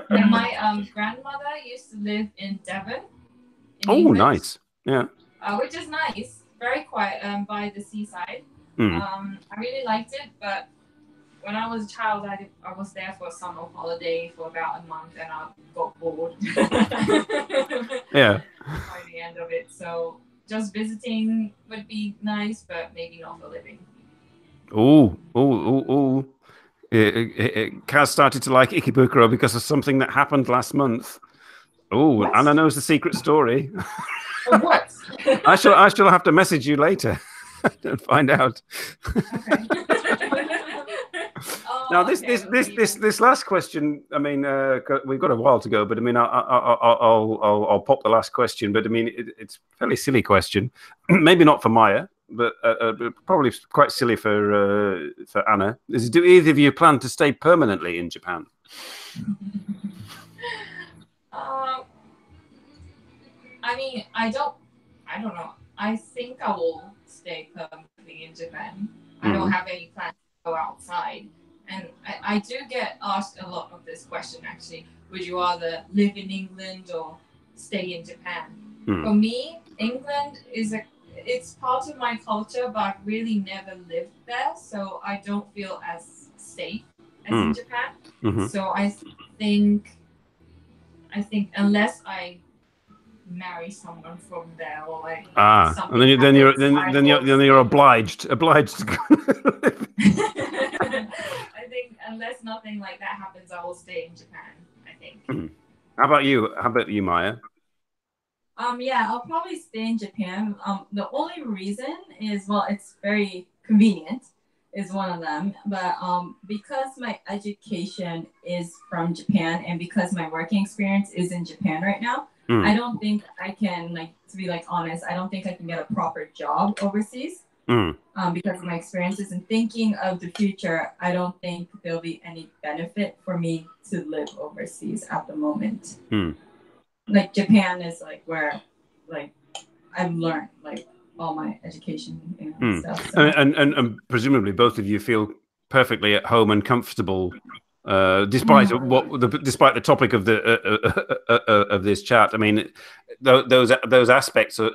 And my grandmother used to live in Devon. England. Nice. Yeah. Which is nice. Very quiet by the seaside. I really liked it, but when I was a child, I was there for a summer holiday for about a month, and I got bored. Yeah. By the end of it, so just visiting would be nice, but maybe not for living. Kaz started to like Ikebukuro because of something that happened last month. Oh, Anna knows the secret story. What? I shall have to message you later and find out. Okay. Now this last question. I mean, we've got a while to go, but I mean, I'll pop the last question. But I mean, it's a fairly silly question. Maybe not for Maya, but probably quite silly for Anna. Do either of you plan to stay permanently in Japan? I mean, I don't know. I think I will stay permanently in Japan. I don't have any plans to go outside. And I do get asked a lot of this question, actually. Would you rather live in England or stay in Japan? For me, England it's part of my culture, but I've really never lived there, so I don't feel as safe as in Japan. So I think unless I marry someone from there or like and then you're obliged to go. I think unless nothing like that happens, I will stay in Japan, I think. How about you, Maya? Yeah, I'll probably stay in Japan. The only reason is, well, it's very convenient is one of them, but because my education is from Japan and because my working experience is in Japan right now, I don't think I can, to be honest, I don't think I can get a proper job overseas because of my experiences. And thinking of the future, I don't think there'll be any benefit for me to live overseas at the moment. Japan is where I've learned all my education and stuff. So. And presumably both of you feel perfectly at home and comfortable. Despite despite the topic of of this chat, I mean, those aspects of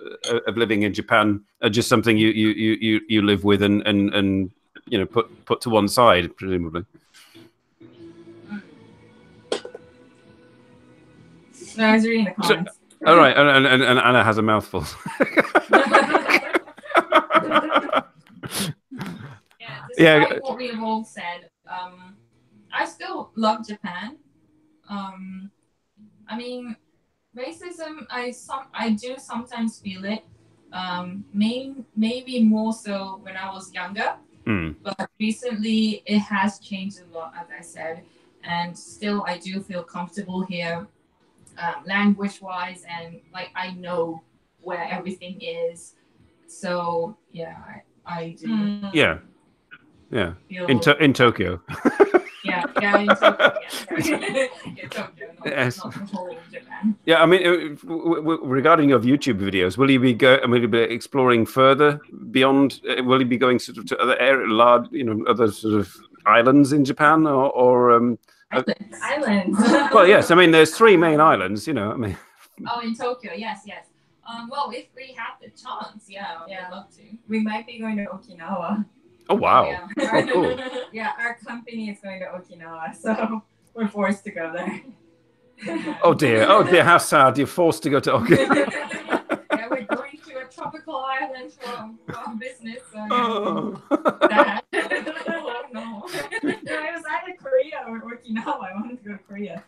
living in Japan are just something you live with and put to one side, presumably. No, I was reading the comments. All right, and Anna has a mouthful. Despite what we've all said, I still love Japan. I mean, racism, I do sometimes feel it. Maybe more so when I was younger. But recently it has changed a lot, as I said, and still I do feel comfortable here, language-wise, and like I know where everything is. So yeah, I do. Yeah. In Tokyo. Yeah, in Tokyo. In Tokyo, not the whole Japan. Yeah, I mean, regarding your YouTube videos, will you be exploring further beyond? Will you be going sort of to other other sort of islands in Japan, or Islands. Well, yes. I mean, there's 3 main islands. I mean. Oh, in Tokyo, yes. Well, if we have the chance, I'd love to. We might be going to Okinawa. Oh wow! Yeah. Cool. Yeah, our company is going to Okinawa, so we're forced to go there. Oh dear! How sad! You're forced to go to Okinawa. Yeah, we're going to a tropical island for business. So, Oh. That. Oh no! It was either Korea or Okinawa. I wanted to go to Korea.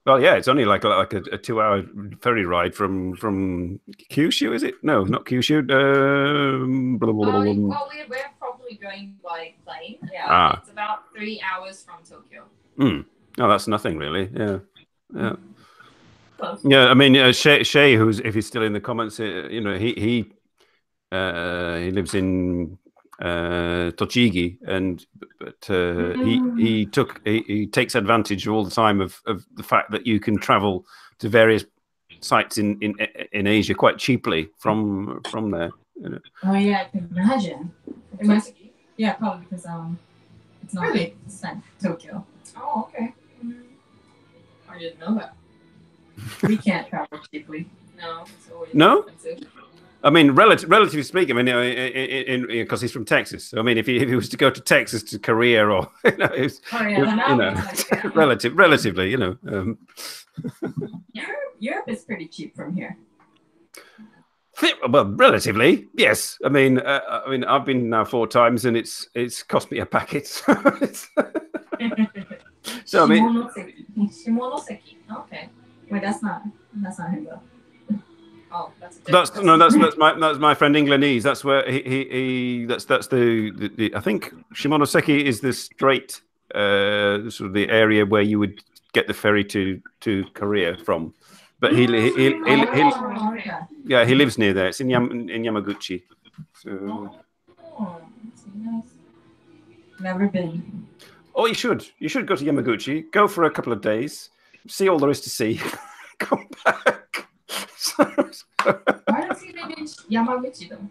Well, yeah, it's only like a 2-hour ferry ride from Kyushu, is it? No, not Kyushu. Well, we're probably going by plane. Yeah, it's about 3 hours from Tokyo. Oh, that's nothing really. Yeah. Yeah, I mean, Shay, who's if he's still in the comments, he lives in Tochigi, but he takes advantage all the time of the fact that you can travel to various sites in Asia quite cheaply from there. Oh yeah, I can imagine. It must, yeah, probably because it's not big. It's not Tokyo. Oh, okay. I didn't know that. We can't travel cheaply. No, it's always expensive. I mean, relatively speaking, I mean, because he's from Texas. So, I mean, if he was to go to Texas to Korea, or relatively, Europe is pretty cheap from here. Well, relatively, yes. I mean, I've been now 4 times, and it's cost me a packet. So I mean, Shimonoseki. Okay. Wait, that's not him though. Oh, that's my friend Inglanese. That's where that's the I think Shimonoseki is the straight sort of the area where you would get the ferry to Korea from. But he lives near there. It's in Yamaguchi. So Never been. Oh, you should go to Yamaguchi. Go for a couple of days. See all there is to see. Come back. Why don't you live in Yamaguchi though?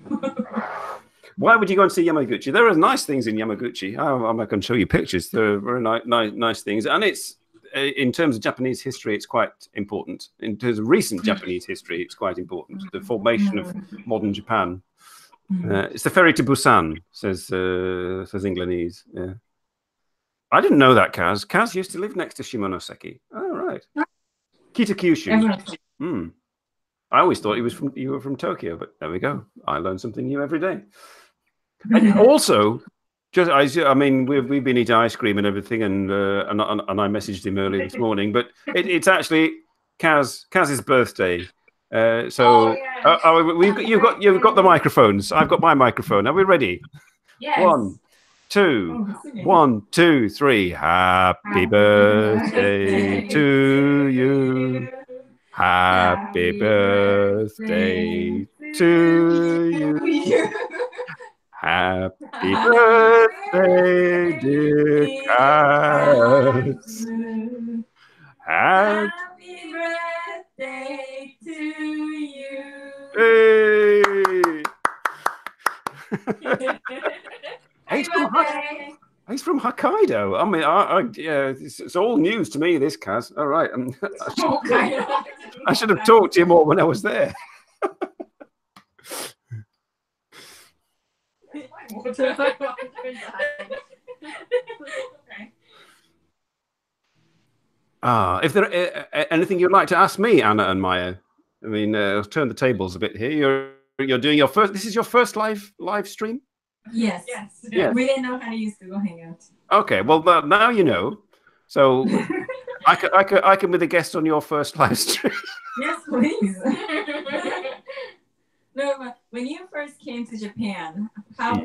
Why would you go and see Yamaguchi? There are nice things in Yamaguchi. I'm not going to show you pictures. There are very nice things, and it's in terms of Japanese history, it's quite important. In terms of recent Japanese history, it's quite important. The formation of modern Japan. It's the ferry to Busan, says Inglanese. Yeah. I didn't know that, Kaz. Kaz used to live next to Shimonoseki. Oh, right. Kitakyushu. I always thought you were from Tokyo, but there we go. I learn something new every day. And also, I mean, we've been eating ice cream and everything, and I messaged him earlier this morning. But it's actually Kaz's birthday. You've got the microphones. I've got my microphone. Are we ready? Yes. 1, 2, 1, 2, 3. Happy birthday to you. Happy birthday to you. Happy birthday, dear Kaz. Happy birthday to you. Hey! He's from Hokkaido. I mean, it's all news to me, this, Kaz. All right. I should have talked to you more when I was there. If there anything you'd like to ask me, Anna and Maya, I mean, I'll turn the tables a bit here. You're doing your first. This is your first live stream. Yes. Yeah. We didn't know how to use Google Hangouts. Okay, well now you know. So I can be the guest on your first live stream. Yes, please. No, but when you first came to Japan, how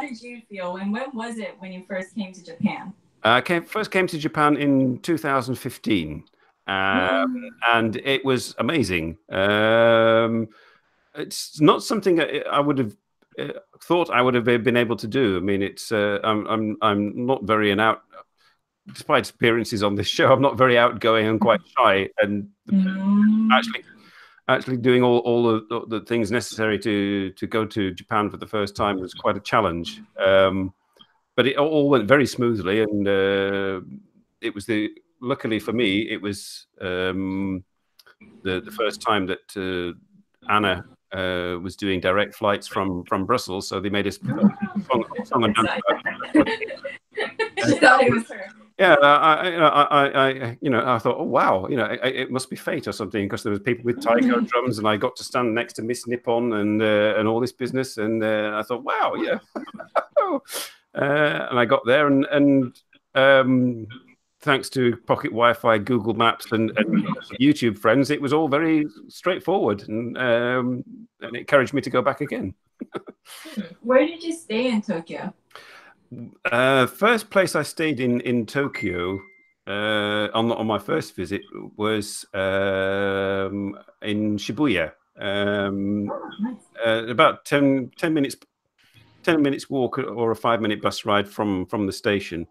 did you feel? And when was it when you first came to Japan? I first came to Japan in 2015, and it was amazing. It's not something I would have thought I would have been able to do. I mean, it's I'm not very despite appearances on this show, I'm not very outgoing and quite shy, and actually doing all the things necessary to go to Japan for the first time was quite a challenge. But it all went very smoothly, and it was luckily for me, it was the first time that Anna was doing direct flights from Brussels, so they made us song and dance. She thought it was her. Yeah, I thought, oh wow, it must be fate or something, because there was people with taiko drums, and I got to stand next to Miss Nippon and all this business, and I thought, wow, yeah. And I got there, and thanks to pocket Wi-Fi, Google Maps, and YouTube friends, it was all very straightforward, and it encouraged me to go back again. Where did you stay in Tokyo? First place I stayed in Tokyo on my first visit was in Shibuya. Nice. About 10 minutes walk or a 5-minute bus ride from the station.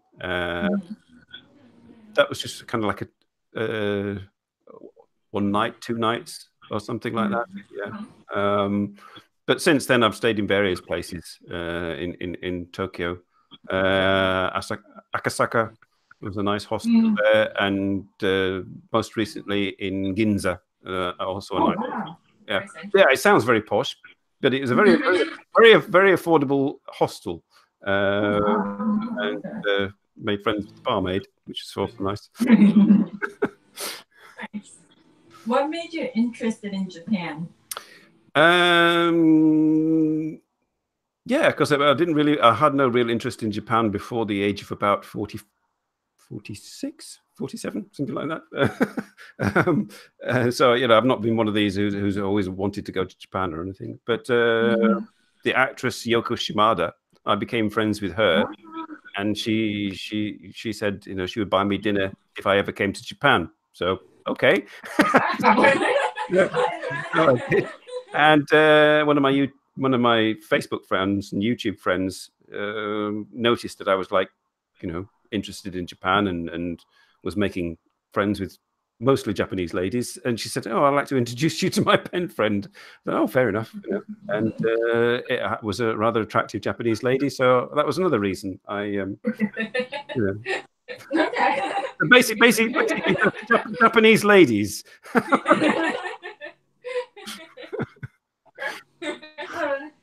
That was just kind of like a 1 night, 2 nights, or something like that. Yeah. But since then, I've stayed in various places in Tokyo. Akasaka was a nice hostel there, and most recently in Ginza, also a nice. Wow. Yeah, it sounds very posh, but it was a very affordable hostel, and made friends with the barmaid, which is also nice. Nice. What made you interested in Japan? Yeah, because I had no real interest in Japan before the age of about 46, 47, something like that. So, I've not been one of these who's always wanted to go to Japan or anything. But the actress Yoko Shimada, I became friends with her, and she said, she would buy me dinner if I ever came to Japan. So, okay. And one of my Facebook friends and YouTube friends noticed that I was interested in Japan and was making friends with mostly Japanese ladies. And she said, "Oh, I'd like to introduce you to my pen friend." I said, "Oh, fair enough." And it was a rather attractive Japanese lady, so that was another reason I. Basically, Japanese ladies.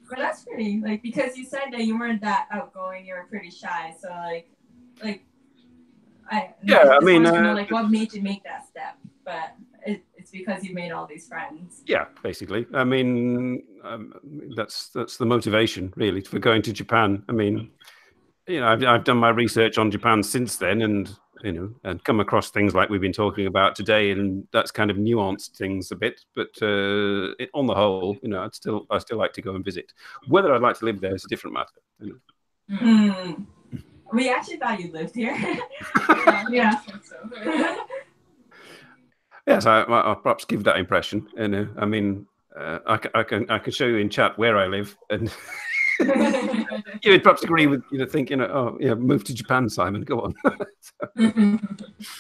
But that's pretty, because you said that you weren't that outgoing, you were pretty shy. So I mean, what made you make that step? But it's because you made all these friends. Yeah, basically. I mean, that's the motivation really for going to Japan. I mean, I've done my research on Japan since then, and come across things like we've been talking about today, and that's kind of nuanced things a bit. But on the whole, I still like to go and visit. Whether I'd like to live there is a different matter. We actually thought you lived here. Yeah. Yes, I'll perhaps give that impression. I mean, I can show you in chat where I live, and you would perhaps agree with thinking, oh yeah, move to Japan, Simon. Go on.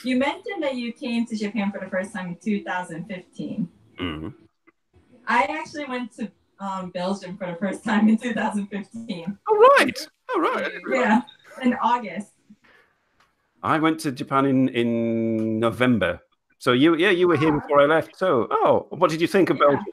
You mentioned that you came to Japan for the first time in 2015. I actually went to Belgium for the first time in 2015. All right. Yeah, in August. I went to Japan in November. So you were here before I left. So what did you think of Belgium?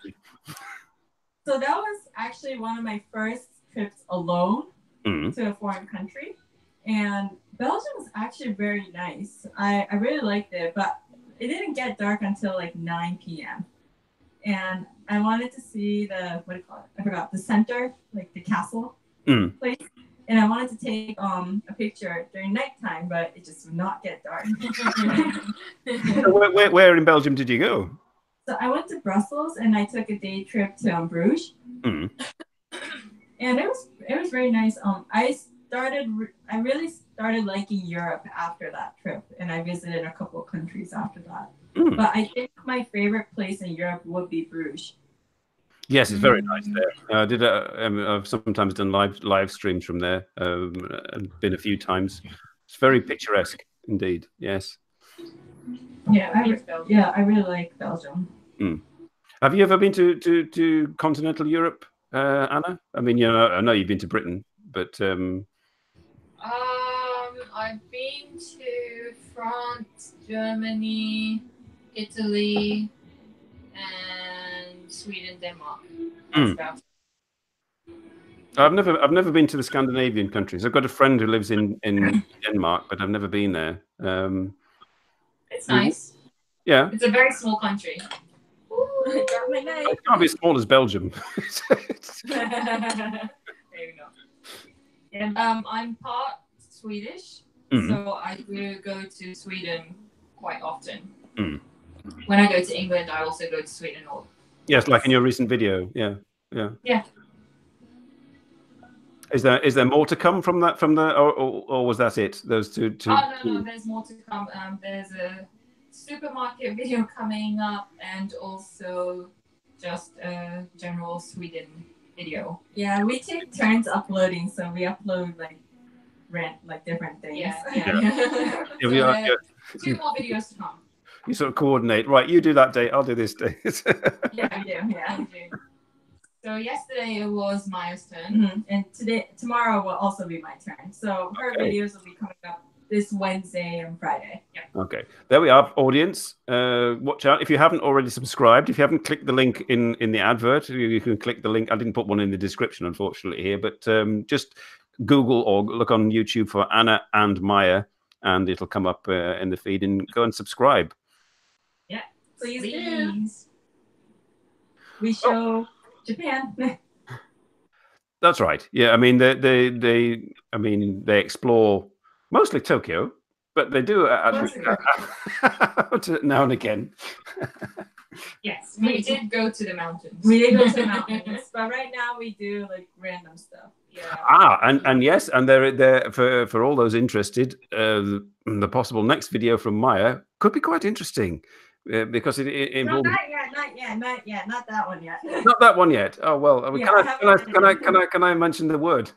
So that was actually one of my first trips alone to a foreign country, and Belgium was actually very nice. I really liked it, but it didn't get dark until 9 p.m. And I wanted to see the I forgot, the center, the castle place. And I wanted to take a picture during nighttime, but it just would not get dark. Where in Belgium did you go? So I went to Brussels, and I took a day trip to Bruges. And it was very nice. I really started liking Europe after that trip, and I visited a couple of countries after that. But I think my favorite place in Europe would be Bruges. Yes, it's very nice there. I've sometimes done live streams from there, and been a few times. It's very picturesque indeed. Yes. Yeah, I really like Belgium. Have you ever been to continental Europe, Anna? I mean, I know you've been to Britain, but I've been to France, Germany, Italy, and Sweden, Denmark. That's about it. I've never been to the Scandinavian countries. I've got a friend who lives in Denmark, but I've never been there. It's nice. Yeah, it's a very small country. I dropped my knife. It can't be as small as Belgium. There you go. And I'm part Swedish, so I do go to Sweden quite often. When I go to England, I also go to Sweden. Yes, like in your recent video. Yeah. Is there more to come from that? Or was that it? Those two. Oh no, there's more to come. There's a supermarket video coming up, and also just a general Sweden video. Yeah, we take turns uploading, so we upload like different things. Yeah. So, 2 more videos to come. You sort of coordinate, right? You do that day, I'll do this day. Yeah, we do. Yeah. So yesterday it was Maya's turn, and tomorrow will also be my turn. So her videos will be coming up this Wednesday and Friday. Yeah. Okay, there we are, audience. Watch out if you haven't already subscribed. If you haven't clicked the link in the advert, you can click the link. I didn't put one in the description, unfortunately, here, but just Google or look on YouTube for Anna&Maya, and it'll come up in the feed. And go and subscribe. Yeah, please do. We show Japan. That's right. Yeah, I mean they explore mostly Tokyo, but they do actually now and again. Yes, we did go to the mountains. We did go to the mountains, but right now we do like random stuff. Yeah. And yes, and they're for all those interested, the possible next video from Maya could be quite interesting. Because it involves... not yet, not that one yet. Not that one yet. Oh well, can I mention the word?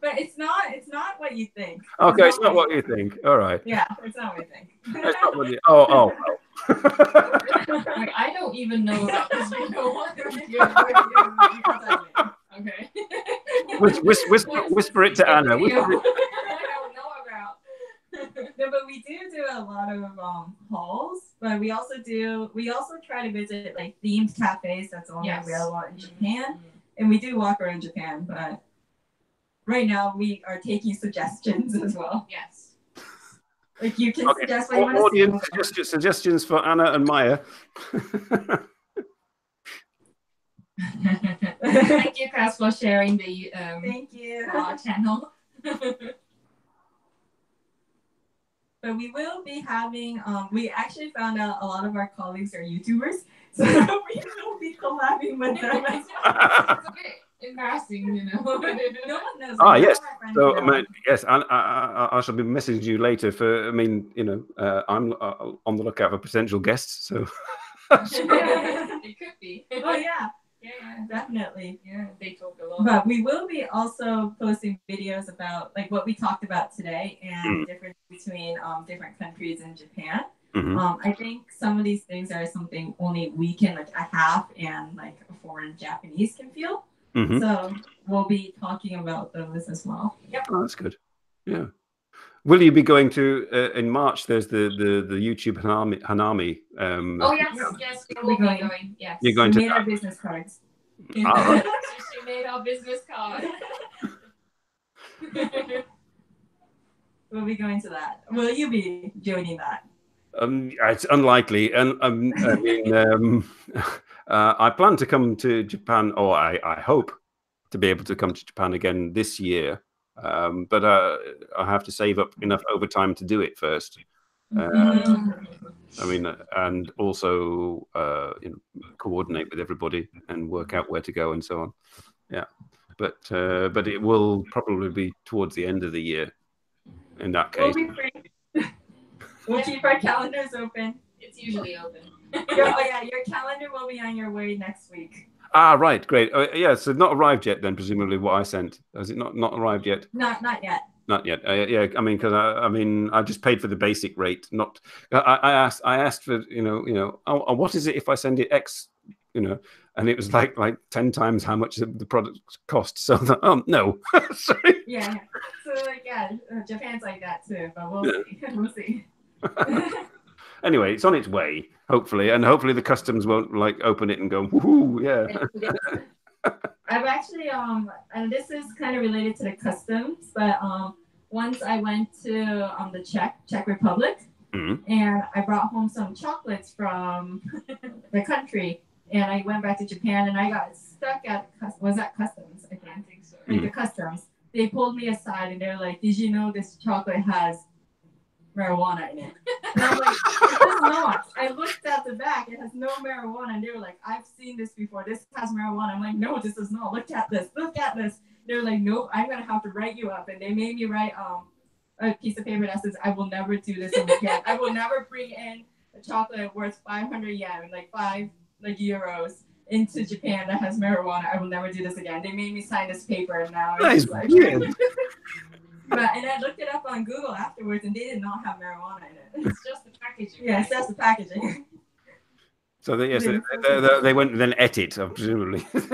But it's not what you think. Okay, it's not what you think. All right. Yeah, it's not what you think. It's not what you... Oh. Like, I don't even know about this video. Okay. Whisper it to Anna. I don't know about. No, but we do a lot of hauls, but we also try to visit like themed cafes that's only available in Japan, and we do walk around Japan. But right now we are taking suggestions as well. Yes. Like you can suggest what you want to see. Suggestions for Anna&Maya. Thank you, Cass, for sharing the thank you our channel. But we will be having, we actually found out a lot of our colleagues are YouTubers, so we will be collabing with them. It's a bit embarrassing, No one knows. Yes. So, yes, I shall be messaging you later for, I'm on the lookout for potential guests, so. It could be. Oh, yeah. Yeah, definitely. Yeah, they talk a lot. But we will be also posting videos about like what we talked about today and the difference between different countries in Japan. I think some of these things are something only we can, like a half and like a foreign Japanese can feel. So we'll be talking about those as well. Yep. Oh, that's good. Yeah. Will you be going to in March? There's the YouTube Hanami. Oh yes, we will be going. Yes, you're going to made our business cards. She made our business card. We'll be going to that. Will you be joining that? It's unlikely, and I plan to come to Japan, or I hope to be able to come to Japan again this year. But I have to save up enough overtime to do it first. I mean, and also coordinate with everybody and work out where to go and so on. Yeah, but it will probably be towards the end of the year. In that case, we'll be free. We'll keep our calendars open. It's usually open. Your calendar will be on your way next week. Ah, right, great. Yeah, so not arrived yet then, presumably, what I sent. Has it not arrived yet? Not yet. Not yet. Yeah, I mean, because I just paid for the basic rate. Not. I asked for oh, what is it if I send it X, and it was like 10 times how much the product costs. So no. Sorry. Yeah. So Japan's like that too, but we'll see. Anyway, it's on its way, hopefully, and hopefully the customs won't open it and go, woohoo, yeah. I've actually and this is kind of related to the customs, but once I went to the Czech Republic, and I brought home some chocolates from the country, and I went back to Japan, and I got stuck at customs? I think so. The customs. They pulled me aside, and they were like, "Did you know this chocolate has marijuana in it?" And I'm like, "It does not." I looked at the back; it has no marijuana, and they were like, "I've seen this before. This has marijuana." I'm like, "No, this does not. Look at this. Look at this." They were like, "Nope, I'm gonna have to write you up," and they made me write a piece of paper that says, "I will never do this again. I will never bring in a chocolate worth 500 yen, like 5 euros, into Japan that has marijuana. I will never do this again." They made me sign this paper, and now it's like. And I looked it up on Google afterwards, and they did not have marijuana in it. It's just the packaging. Yeah, it's just the packaging. So they went and then ate it, presumably. Like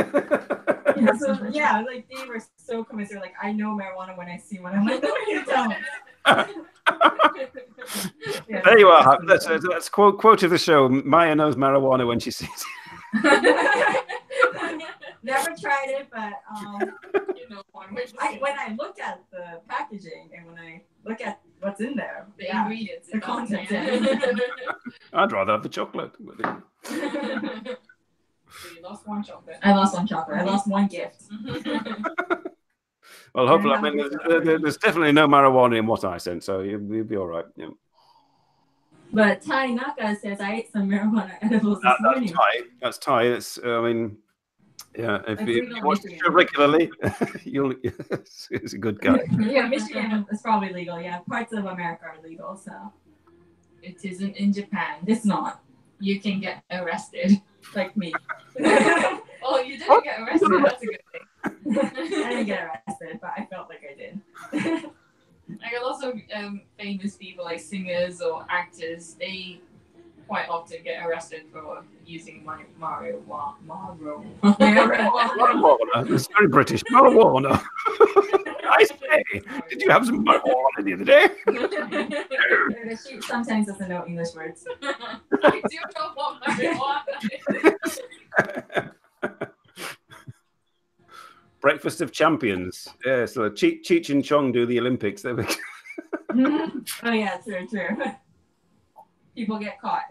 they were so convinced. They're like, "I know marijuana when I see one." I'm like, "No, you don't." There you are. That's quote of the show. Maya knows marijuana when she sees it. Never tried it, but when I look at the packaging and when I look at what's in there, the ingredients, the contents. I'd rather have the chocolate. So you lost one chocolate. I lost one chocolate. I lost one gift. Well, hopefully, there's definitely no marijuana in what I sent, so you'll be all right. Yeah. But Tai Naka says I ate some marijuana edibles this morning. That's Thai. It's yeah. If you watch the show regularly, he's a good guy. Yeah, Michigan is probably legal. Yeah, parts of America are legal, so it isn't in Japan. It's not. You can get arrested, like me. Oh, you didn't get arrested. That's a good thing. I didn't get arrested, but I felt like I did. Like lots of famous people, like singers or actors, they quite often get arrested for using marijuana. It's very British. Marijuana. I say, did you have some marijuana the other day? She sometimes doesn't know English words. I do know what marijuana is. Breakfast of Champions. Yeah, so Cheech and Chong do the Olympics. There we go. Oh yeah, true. People get caught.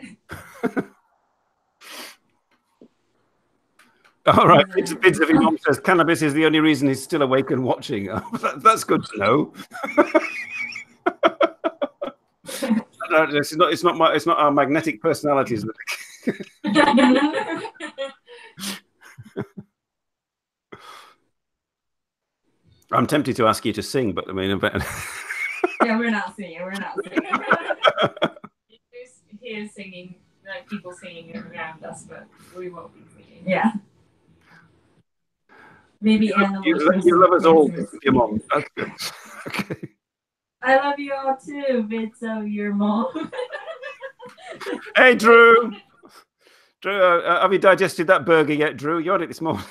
All right, Bits of Mom says cannabis is the only reason he's still awake and watching. That's good to know. It's not our magnetic personalities. I'm tempted to ask you to sing, but I mean, yeah, we're not singing. Here's singing, like people singing around us, but we won't be singing. Yeah. Maybe Anna. You love us all, your mom. That's good. Okay. I love you all too, bits of your mom. Hey, Drew. Drew, have you digested that burger yet, Drew? You had it this morning.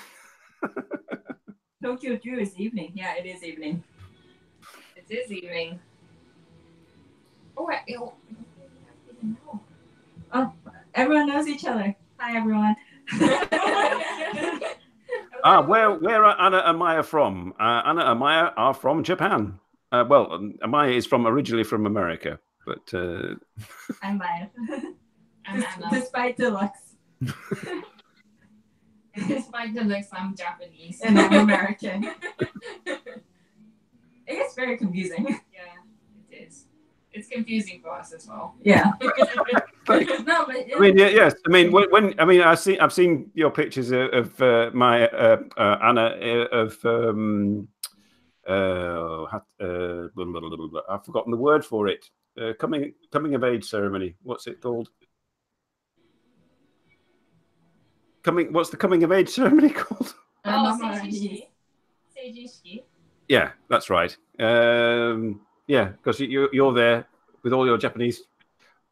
Tokyo Drew is evening. Yeah, it is evening. It is evening. Oh, everyone knows each other. Hi, everyone. Where are Anna and Maya from? Anna and Maya are from Japan. Well, Maya is originally from America, but I'm Maya. I'm Anna. Despite the looks. Despite the looks, I'm Japanese. And I'm American. It gets very confusing. Yeah, it is. it's confusing for us as well. Yeah. No, but I mean, yes. I mean, when I mean, I've seen your pictures of my Anna of I've forgotten the word for it. Coming of age ceremony. What's it called? What's the coming of age ceremony called? Seijinshiki. Yeah, that's right. Yeah, because you're there with all your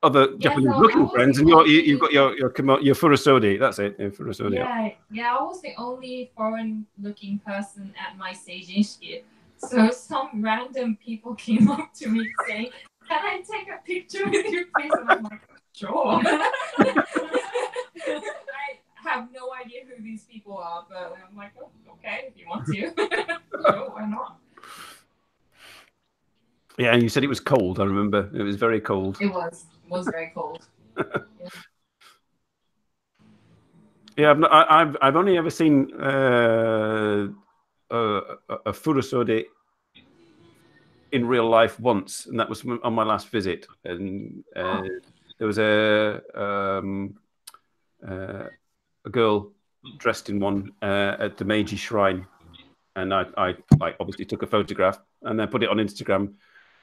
other Japanese-looking friends, and you've got your furusodi. That's it, furusodi. Yeah. I was the only foreign-looking person at my Seijinshiki. So some random people came up to me saying, "Can I take a picture with you, please?" And I'm like, "Sure." I have no idea who these people are, but I'm like, "Oh, okay, if you want to." Sure, why not? Yeah, and you said it was cold. I remember it was very cold. It was very cold. Yeah, I've only ever seen a furusode in real life once, and that was on my last visit. And there was a girl dressed in one at the Meiji Shrine, and I obviously took a photograph and then put it on Instagram,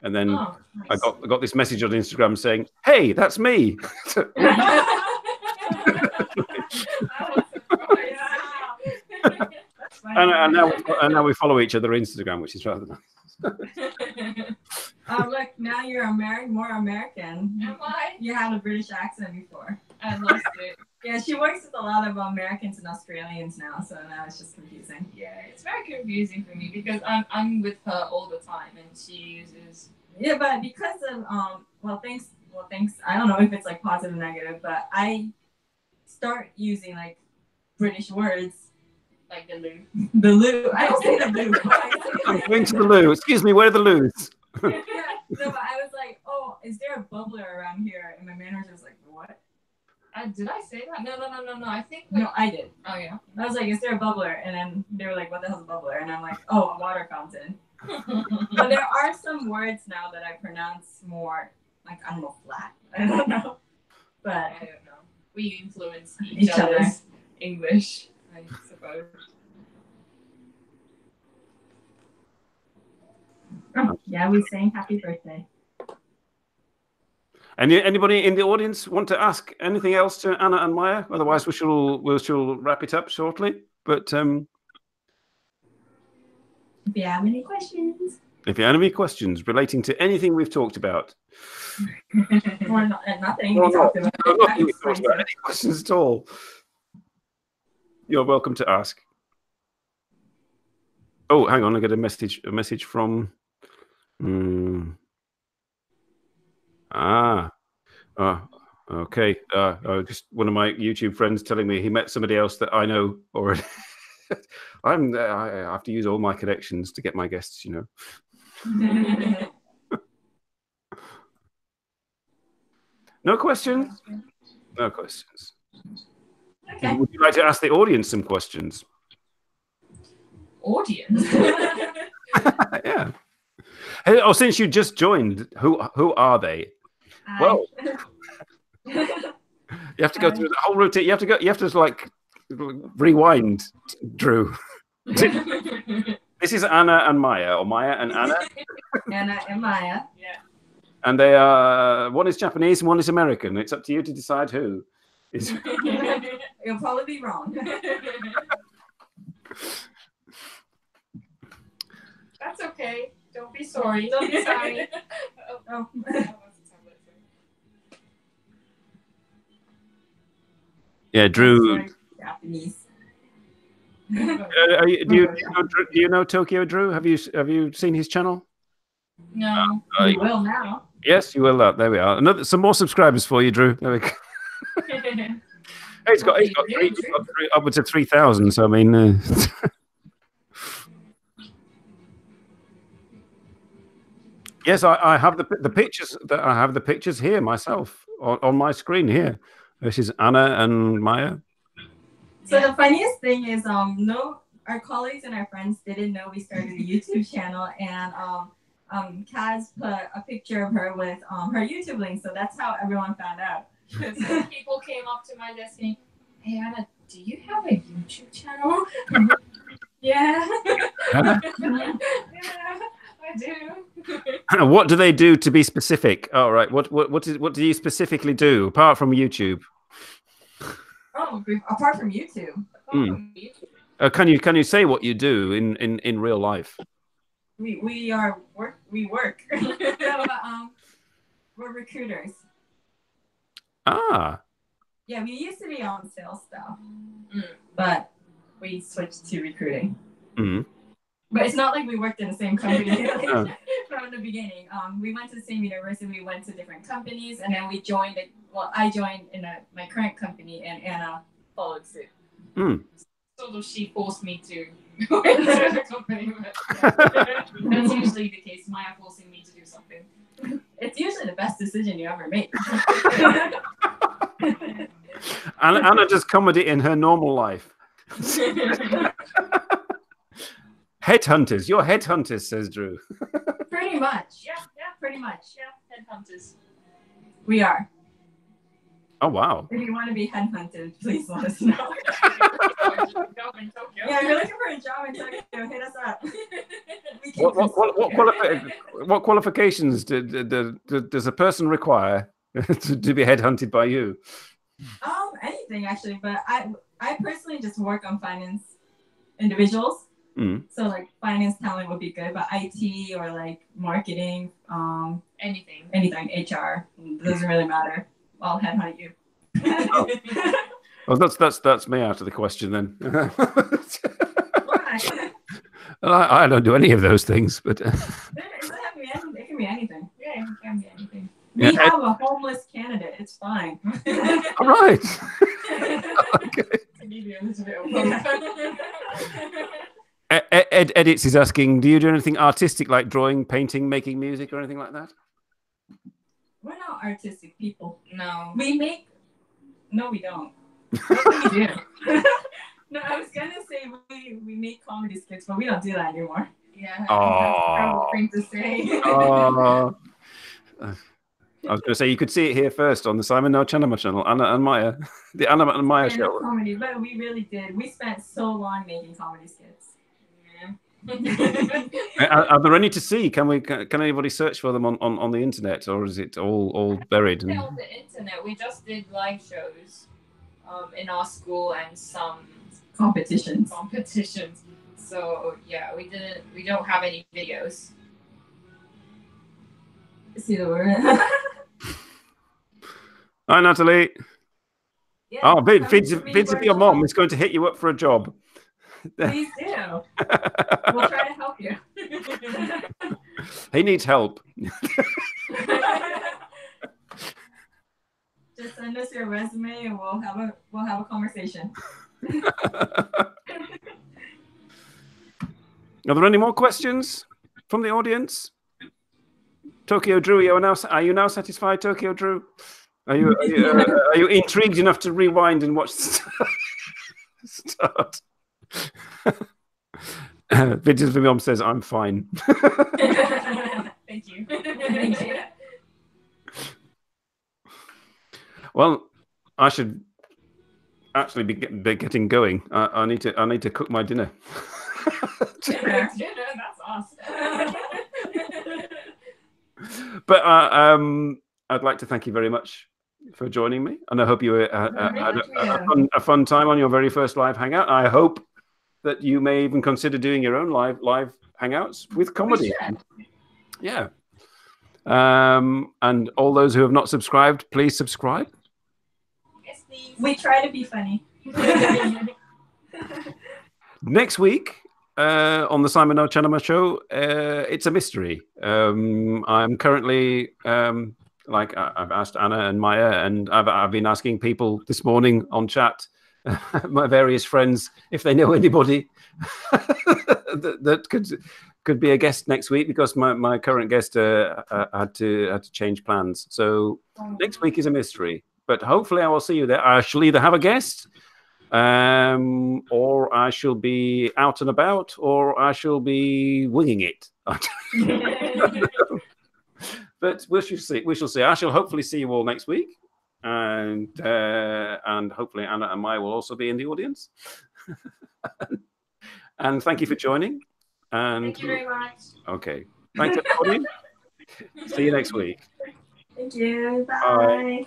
and then nice. I got this message on Instagram saying, "Hey, that's me." And now we follow each other on Instagram, which is rather nice. Look, now you're more American. Am I? You had a British accent before. I lost it. Yeah, she works with a lot of Americans and Australians now, so now it's just confusing. Yeah, it's very confusing for me because I'm with her all the time, and she uses. Yeah, but because of thanks. I don't know if it's like positive or negative, but I start using like British words. Like the loo. The loo. I don't say the loo. I'm going to the loo. Excuse me, where are the loos? No, but I was like, "Oh, is there a bubbler around here?" And my manager was like, "What?" Did I say that? No. I think. No, I did. Oh yeah. I was like, "Is there a bubbler?" And then they were like, "What the hell's a bubbler?" And I'm like, "Oh, a water fountain." But there are some words now that I pronounce more like, I don't know, flat. I don't know. But I don't know. We influence each other's English, I suppose. Oh, yeah, we sang happy birthday. Anybody in the audience want to ask anything else to Anna and Maya? Otherwise, we shall wrap it up shortly. But if you have any questions. If you have any questions relating to anything we've talked about. Or nothing we talked about. Any questions at all, you're welcome to ask. Oh, hang on, I got a message from okay. Just one of my YouTube friends telling me he met somebody else that I know already. I have to use all my connections to get my guests, you know. No questions? No questions. Okay. Would you like to ask the audience some questions? Audience? Yeah. Hey, since you just joined, who are they? Well, you have to go through the whole routine. You have to like rewind, Drew. This is Anna and Maya, or Maya and Anna. Anna and Maya. Yeah. And they are, one is Japanese and one is American. It's up to you to decide who is. You'll probably be wrong. That's okay. Don't be sorry. Don't be sorry. Yeah, Drew. Japanese. Do you know Tokyo Drew? Have you seen his channel? No. You will now. Yes, you will. There we are. Some more subscribers for you, Drew. There we go. He's got upwards of 3,000. So I mean, yes, I have the pictures. I have the pictures here myself on my screen here. This is Anna and Maya. So the funniest thing is, our colleagues and our friends didn't know we started a YouTube channel, and Kaz put a picture of her with her YouTube link, so that's how everyone found out. So people came up to my desk saying, "Hey Anna, do you have a YouTube channel?" Yeah. Yeah, I do. What do they do to be specific? All right. What do you specifically do apart from YouTube? Oh, apart from YouTube. Can Can you say what you do in real life? We work. We're recruiters. Ah. Yeah, we used to be on sales stuff, but we switched to recruiting. But it's not like we worked in the same company from the beginning. We went to the same university. We went to different companies, and then we joined. I joined in my current company, and Anna followed suit. So she forced me to go into the company. That's usually the case. Maya forcing me to do something. It's usually the best decision you ever make. Anna does comedy in her normal life. Headhunters. You're headhunters, says Drew. Pretty much. Yeah, pretty much. Yeah, headhunters. We are. Oh, wow. If you want to be headhunted, please let us know. Job in Tokyo. Yeah, if you're looking for a job in Tokyo, hit us up. What qualifications does a person require to be headhunted by you? Anything actually, but I personally just work on finance individuals. So like finance talent would be good, but IT or like marketing, anything, HR, doesn't really matter. I'll headhunt you. Oh, that's me out of the question then. Why? I don't do any of those things, but It can be anything. Yeah, it can be anything. We have a homeless candidate. It's fine. All right. Okay. Ed Edits is asking, do you do anything artistic like drawing, painting, making music, or anything like that? We're not artistic people. No. No, we don't. What do we do? No, I was gonna say we make comedy skits, but we don't do that anymore. Yeah. Oh. Thing to say. Oh. I was going to say, you could see it here first on the Simon no茶の間 channel, Anna&Maya, the Anna&Maya show. Comedy, but we really did. We spent so long making comedy skits. Are there any to see? Can anybody search for them on the internet, or is it all buried? On the internet, we just did live shows in our school and some competitions. So yeah, we don't have any videos. See the word. Hi, Natalie. Yeah, oh, Vince, if your mom is going to hit you up for a job. Please do. We'll try to help you. He needs help. Just send us your resume and we'll have a conversation. Are there any more questions from the audience? Tokyo Drew, are you now satisfied, Tokyo Drew? Are you intrigued enough to rewind and watch the start? Vintage Mom says, I'm fine. Thank you. Well, I should actually be getting going. I need to cook my dinner. Dinner, that's awesome. But I'd like to thank you very much for joining me, and I hope you had a fun time on your very first live hangout. I hope that you may even consider doing your own live hangouts with comedy. Yeah. And all those who have not subscribed, please subscribe. Yes, please. We try to be funny. Next week on the Simon no茶の間show, it's a mystery. I'm currently like I've asked Anna&Maya, and I've been asking people this morning on chat, my various friends, if they know anybody that could be a guest next week, because my current guest had to change plans. So next week is a mystery, but hopefully I will see you there. I shall either have a guest, or I shall be out and about, or I shall be winging it. But we shall see. We shall see. I shall hopefully see you all next week, and hopefully Anna and Maya will also be in the audience. And thank you for joining. And Thank you very much. Okay. Thanks everybody. See you next week. Thank you. Bye. Bye.